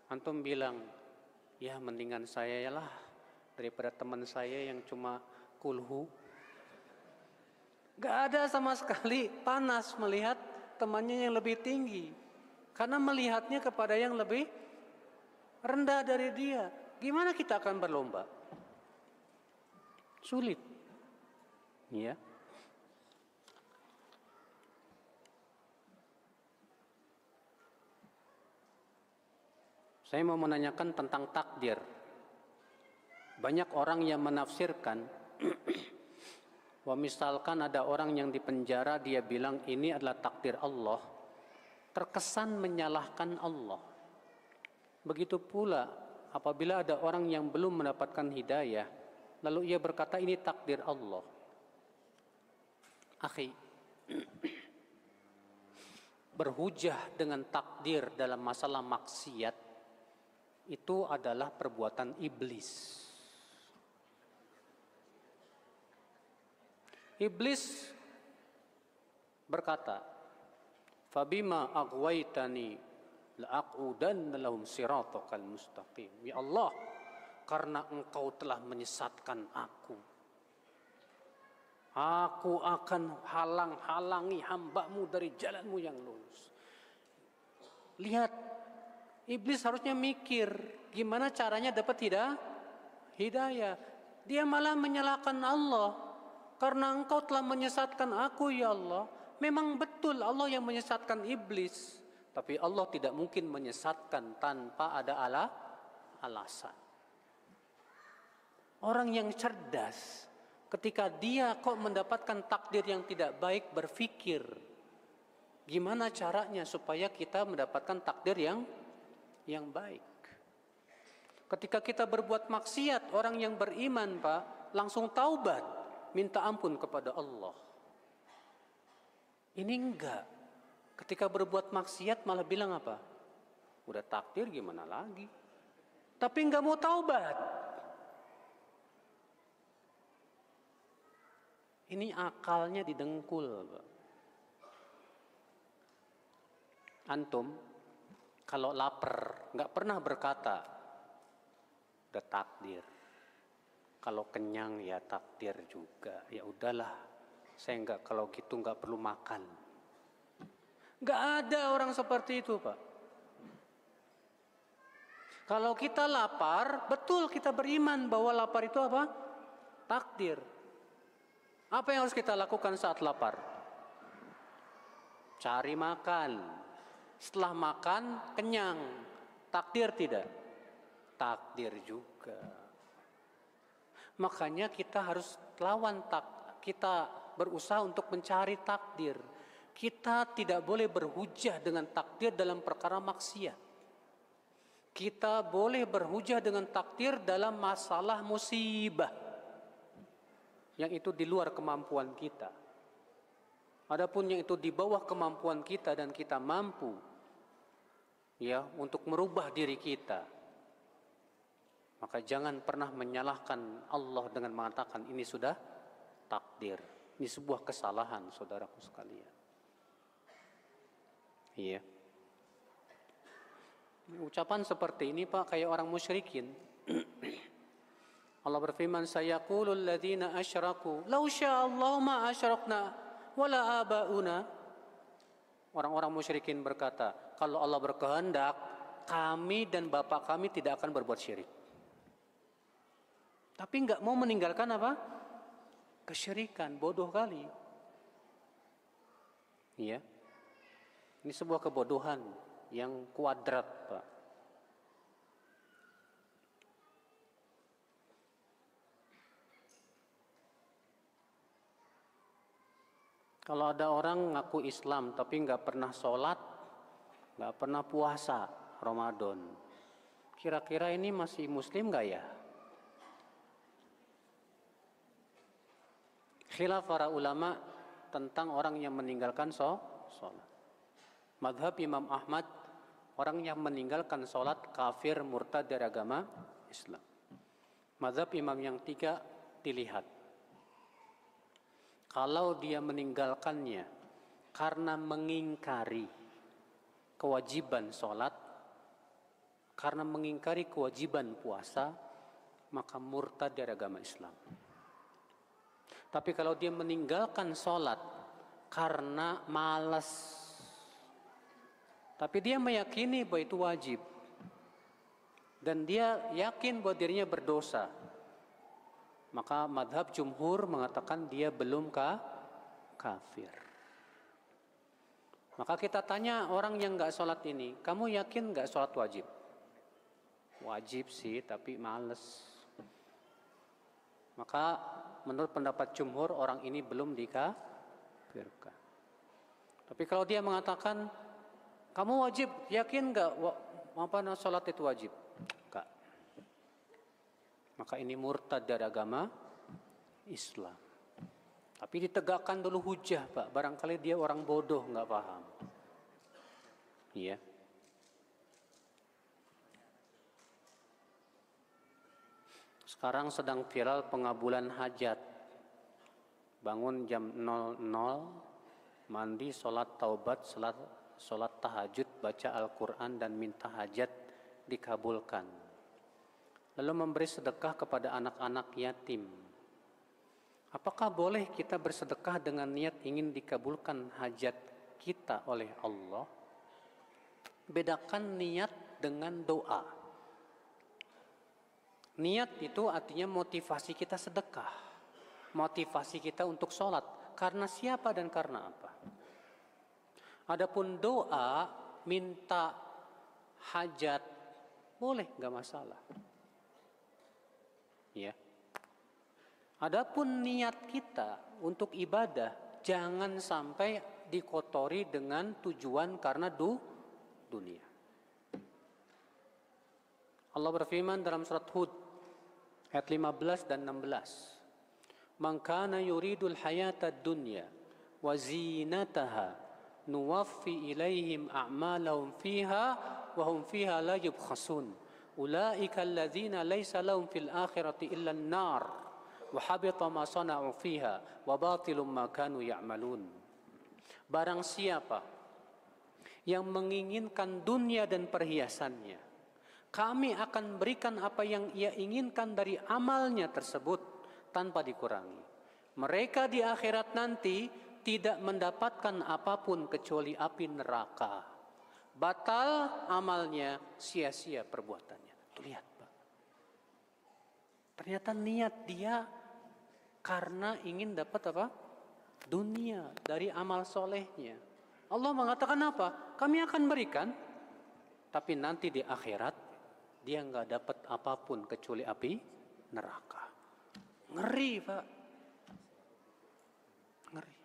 antum bilang, ya mendingan saya lah daripada teman saya yang cuma kulhu. Gak ada sama sekali panas melihat temannya yang lebih tinggi, karena melihatnya kepada yang lebih rendah dari dia. Gimana kita akan berlomba? Sulit, ya. Saya mau menanyakan tentang takdir. Banyak orang yang menafsirkan, wah misalkan ada orang yang dipenjara, dia bilang ini adalah takdir Allah, terkesan menyalahkan Allah. Begitu pula apabila ada orang yang belum mendapatkan hidayah, lalu ia berkata ini takdir Allah. Akhi, berhujah dengan takdir dalam masalah maksiat itu adalah perbuatan iblis. Iblis berkata, "Fabima aghwaytani la'aqudanna lahum siratakal mustaqim." Ya Allah, karena Engkau telah menyesatkan aku akan halang-halangi hamba-Mu dari jalan-Mu yang lurus. Lihat, iblis harusnya mikir gimana caranya dapat hidayah. Dia malah menyalahkan Allah. Karena Engkau telah menyesatkan aku ya Allah. Memang betul Allah yang menyesatkan iblis. Tapi Allah tidak mungkin menyesatkan tanpa ada alasan. Orang yang cerdas, ketika dia kok mendapatkan takdir yang tidak baik, berpikir gimana caranya supaya kita mendapatkan takdir yang baik. Ketika kita berbuat maksiat, orang yang beriman Pak langsung taubat, minta ampun kepada Allah. Ini enggak. Ketika berbuat maksiat malah bilang apa? Udah takdir gimana lagi? Tapi enggak mau taubat. Ini akalnya didengkul, Pak. Antum kalau lapar enggak pernah berkata udah takdir. Kalau kenyang ya takdir juga. Ya udahlah, Saya enggak, kalau gitu enggak perlu makan. Enggak ada orang seperti itu, Pak. Kalau kita lapar, betul kita beriman bahwa lapar itu apa? Takdir. Apa yang harus kita lakukan saat lapar? Cari makan. Setelah makan, kenyang. Takdir tidak? Takdir juga. Makanya kita harus lawan kita berusaha untuk mencari takdir. Kita tidak boleh berhujah dengan takdir dalam perkara maksiat. Kita boleh berhujah dengan takdir dalam masalah musibah, yang itu di luar kemampuan kita. Adapun yang itu di bawah kemampuan kita dan kita mampu ya untuk merubah diri kita, maka jangan pernah menyalahkan Allah dengan mengatakan ini sudah takdir. Ini sebuah kesalahan, saudaraku sekalian. Iya. Ucapan seperti ini, Pak, kayak orang musyrikin. Allah berfirman, sayaqulul ladzina asyraku law sya'allahu ma asyrakna wala abauna. Orang-orang musyrikin berkata, kalau Allah berkehendak, kami dan bapak kami tidak akan berbuat syirik. Tapi enggak mau meninggalkan apa? Kesyirikan. Bodoh kali. Iya. Ini sebuah kebodohan yang kuadrat, Pak. Kalau ada orang ngaku Islam tapi nggak pernah sholat, nggak pernah puasa Ramadan, kira-kira ini masih Muslim nggak ya? Khilaf para ulama tentang orang yang meninggalkan sholat. Madhab Imam Ahmad, orang yang meninggalkan sholat kafir murtad dari agama Islam. Madhab imam yang tiga dilihat. Kalau dia meninggalkannya karena mengingkari kewajiban sholat, karena mengingkari kewajiban puasa, maka murtad dari agama Islam. Tapi kalau dia meninggalkan sholat karena malas, tapi dia meyakini bahwa itu wajib, dan dia yakin bahwa dirinya berdosa, maka madhab jumhur mengatakan dia belum kafir. Maka kita tanya orang yang gak sholat ini, kamu yakin gak sholat wajib? Wajib sih, tapi males. Maka menurut pendapat jumhur, orang ini belum dikafirkan. Tapi kalau dia mengatakan, kamu wajib, yakin gak sholat itu wajib? Enggak. Maka ini murtad dari agama Islam. Tapi ditegakkan dulu hujah, Pak. Barangkali dia orang bodoh, gak paham. Iya. Sekarang sedang viral pengabulan hajat. Bangun jam 00, mandi, sholat taubat, sholat tahajud, baca Al-Quran dan minta hajat dikabulkan. Lalu memberi sedekah kepada anak-anak yatim. Apakah boleh kita bersedekah dengan niat ingin dikabulkan hajat kita oleh Allah? Bedakan niat dengan doa. Niat itu artinya motivasi kita sedekah, motivasi kita untuk sholat. Karena siapa dan karena apa? Adapun doa, minta hajat, boleh, nggak masalah. Ya. Adapun niat kita untuk ibadah, jangan sampai dikotori dengan tujuan karena dunia. Allah berfirman dalam surat Hud ayat 15 dan 16. Man kana yuridul hayatad dunya wa zinataha nuwaffi ilaihim a'malahum fiha wa hum fiha la yubkhasun ulaika alladzina laysa lahum fil akhirati illa an-nar wa habita ma sana'u fiha wa batilum ma kanu ya'malun. Barang siapa yang menginginkan dunia dan perhiasannya, kami akan berikan apa yang ia inginkan dari amalnya tersebut tanpa dikurangi. Mereka di akhirat nanti tidak mendapatkan apapun kecuali api neraka. Batal amalnya, sia-sia perbuatannya. Tuh lihat Pak. Ternyata niat dia karena ingin dapat apa? Dunia dari amal solehnya. Allah mengatakan apa? Kami akan berikan. Tapi nanti di akhirat dia nggak dapat apapun kecuali api neraka. Ngeri Pak. Ngeri.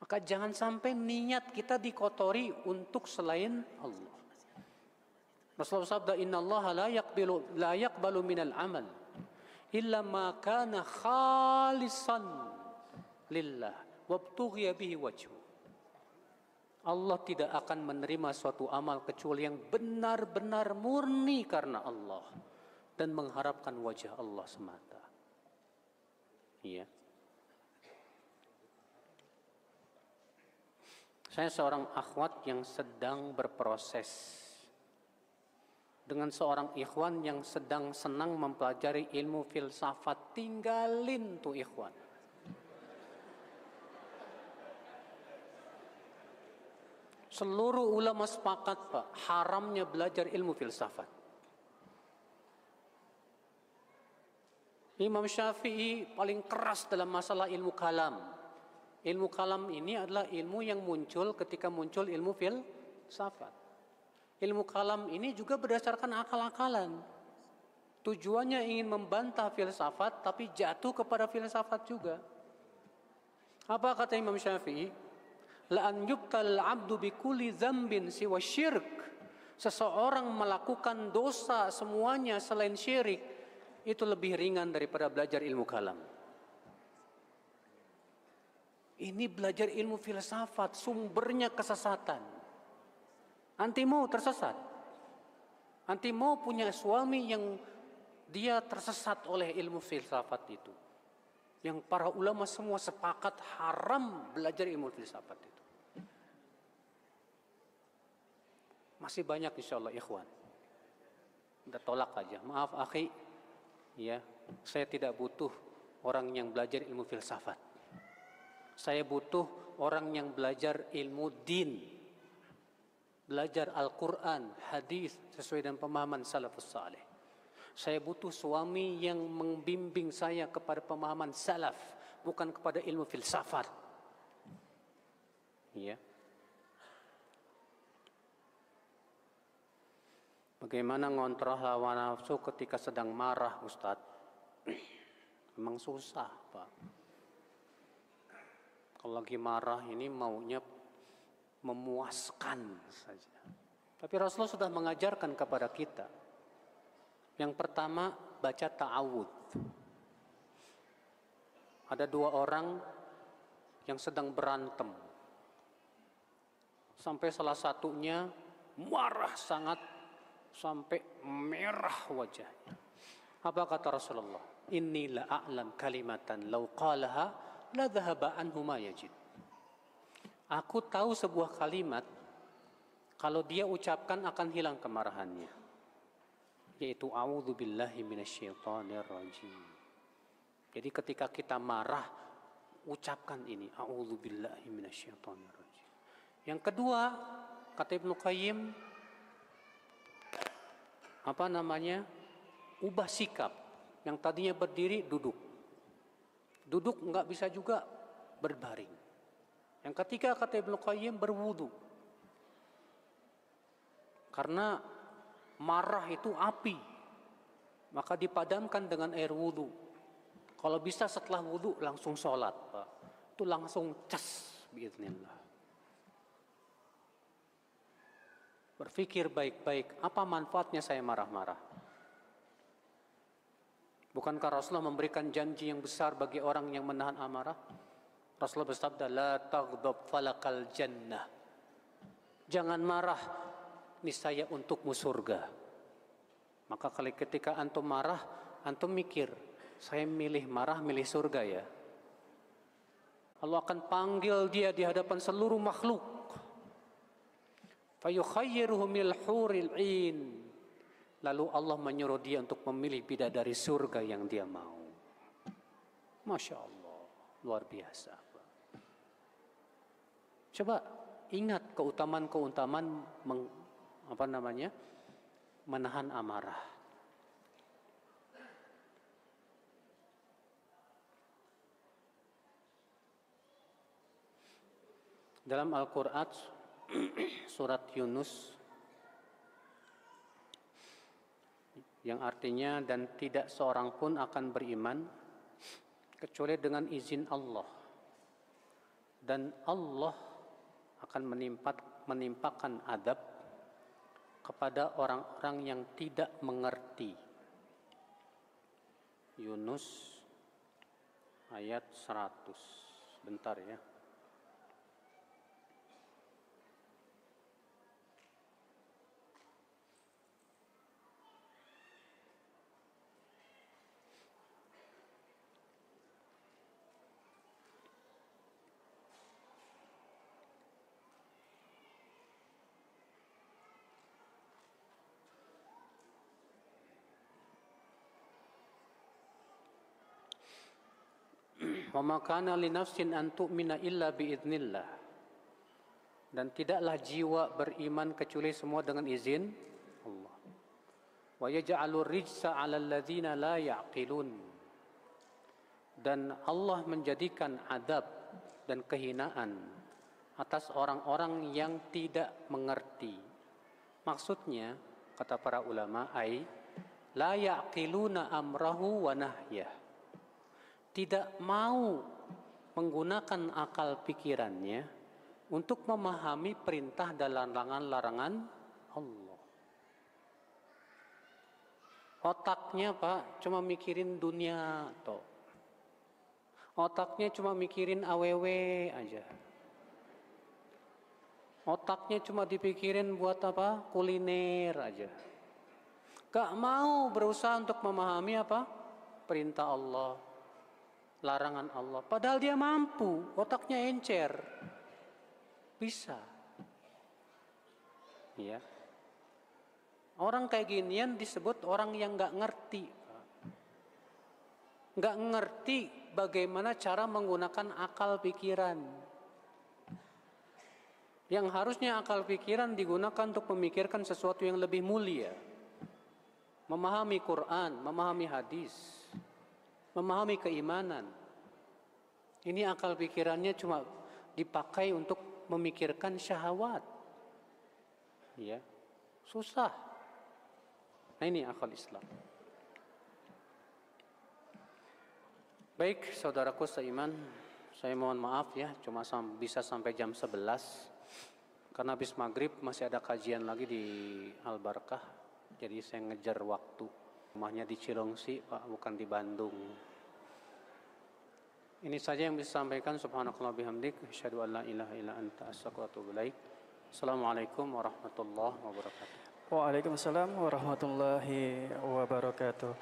Maka jangan sampai niat kita dikotori untuk selain Allah. Rasulullah sabda, Inna Allah la yaqbalu minal amal illa ma kana khalisan lillah wabtughiya bihi wajhu. Allah tidak akan menerima suatu amal kecuali yang benar-benar murni karena Allah dan mengharapkan wajah Allah semata. Iya. Saya seorang akhwat yang sedang berproses dengan seorang ikhwan yang sedang senang mempelajari ilmu filsafat. Tinggalin tuh ikhwan. Seluruh ulama sepakat Pak, haramnya belajar ilmu filsafat. Imam Syafi'i paling keras dalam masalah ilmu kalam. Ilmu kalam ini adalah ilmu yang muncul ketika muncul ilmu filsafat. Ilmu kalam ini juga berdasarkan akal-akalan. Tujuannya ingin membantah filsafat tapi jatuh kepada filsafat juga. Apa kata Imam Syafi'i? La an yubtal abdu bi kulli dzambin siwa syirk. Seseorang melakukan dosa semuanya selain syirik itu lebih ringan daripada belajar ilmu kalam. Ini belajar ilmu filsafat, sumbernya kesesatan. Anti mau tersesat. Anti mau punya suami yang dia tersesat oleh ilmu filsafat itu. Yang para ulama semua sepakat haram belajar ilmu filsafat itu. Masih banyak insya Allah ikhwan. Udah tolak aja. Maaf akhi, ya, saya tidak butuh orang yang belajar ilmu filsafat. Saya butuh orang yang belajar ilmu din. Belajar Al-Quran, hadis sesuai dengan pemahaman salafus saleh. Saya butuh suami yang membimbing saya kepada pemahaman salaf, bukan kepada ilmu filsafat. Ya. Bagaimana ngontrol hawa nafsu ketika sedang marah, Ustadz? Memang susah, Pak. Kalau lagi marah ini maunya memuaskan saja. Tapi Rasulullah sudah mengajarkan kepada kita. Yang pertama, baca ta'awudz. Ada dua orang yang sedang berantem. Sampai salah satunya marah sangat sampai merah wajahnya. Apa kata Rasulullah? Inni la a'lam kalimatan law qalaha la dhahaba anhu ma yajid. Aku tahu sebuah kalimat kalau dia ucapkan akan hilang kemarahannya, yaitu a'udzubillahi minasyaitonir rajim. Jadi ketika kita marah, ucapkan ini, a'udzubillahi minasyaitonir rajim. Yang kedua, kata Ibnu Qayyim, ubah sikap. Yang tadinya berdiri, duduk. Duduk enggak bisa juga berbaring. Yang ketiga kata Ibnu Qayyim, berwudu. Karena marah itu api, maka dipadamkan dengan air wudu. Kalau bisa setelah wudu langsung sholat, Pak. Itu langsung cas, biiznillah. Berpikir baik-baik, apa manfaatnya saya marah-marah? Bukankah Rasulullah memberikan janji yang besar bagi orang yang menahan amarah? Rasulullah bersabda, la taghdab falakal jannah. Jangan marah, niscaya untukmu surga. Maka ketika antum marah, antum mikir, saya milih marah, milih surga ya. Allah akan panggil dia di hadapan seluruh makhluk. Fayukhayyiruhu minal huril 'ain. Lalu Allah menyuruh dia untuk memilih bidadari surga yang dia mau. Masya Allah. luar biasa. Coba ingat keutamaan-keutamaan menahan amarah. Dalam Al-Quran surat Yunus yang artinya dan tidak seorang pun akan beriman kecuali dengan izin Allah, dan Allah akan menimpakan adab kepada orang-orang yang tidak mengerti. Yunus ayat 100. Bentar ya. Wa ma kana li nafsin an tu'mina illa biidznillah. Dan tidaklah jiwa beriman kecuali semua dengan izin Allah. Wa yaj'alur rijsa 'alal ladzina la ya'qilun. Dan Allah menjadikan adab dan kehinaan atas orang-orang yang tidak mengerti. Maksudnya, kata para ulama, la ya'qiluna amrahu wa nahyah. Tidak mau menggunakan akal pikirannya untuk memahami perintah dan larangan-larangan Allah. Otaknya Pak cuma mikirin dunia toh. Otaknya cuma mikirin AWW aja. Otaknya cuma dipikirin buat apa? Kuliner aja. Gak mau berusaha untuk memahami apa? Perintah Allah, larangan Allah. Padahal dia mampu, otaknya encer. Bisa. Ya. Orang kayak ginian disebut orang yang gak ngerti. Gak ngerti bagaimana cara menggunakan akal pikiran. Yang harusnya akal pikiran digunakan untuk memikirkan sesuatu yang lebih mulia. Memahami Quran, memahami hadis, memahami keimanan. Ini akal pikirannya cuma dipakai untuk memikirkan syahwat. Ya, susah. Nah, ini akal Islam. Baik, saudaraku seiman, saya mohon maaf ya, cuma bisa sampai jam 11. Karena habis maghrib masih ada kajian lagi di Al-Barkah. Jadi saya ngejar waktu. Rumahnya di Cilengsi, Pak, bukan di Bandung. Ini saja yang bisa sampaikan. Subhanakallah bihamdik, asyhadu an la ilaha illa anta, astaghfiruka wa atubu ilaik. Assalamualaikum warahmatullahi wabarakatuh. Waalaikumsalam warahmatullahi wabarakatuh.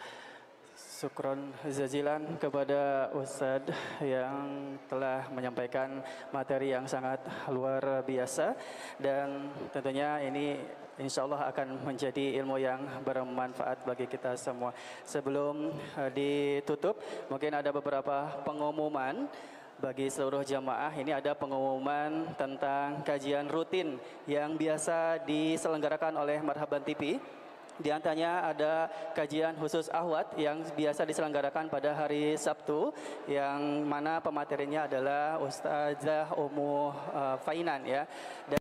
Syukron jazilan kepada Ustadz yang telah menyampaikan materi yang sangat luar biasa, dan tentunya ini insya Allah akan menjadi ilmu yang bermanfaat bagi kita semua. Sebelum ditutup, mungkin ada beberapa pengumuman bagi seluruh jamaah. Ini ada pengumuman tentang kajian rutin yang biasa diselenggarakan oleh Marhaban TV. Di antaranya ada kajian khusus Ahwat yang biasa diselenggarakan pada hari Sabtu, yang mana pematerinya adalah Ustazah Ummu Fainan ya. Dan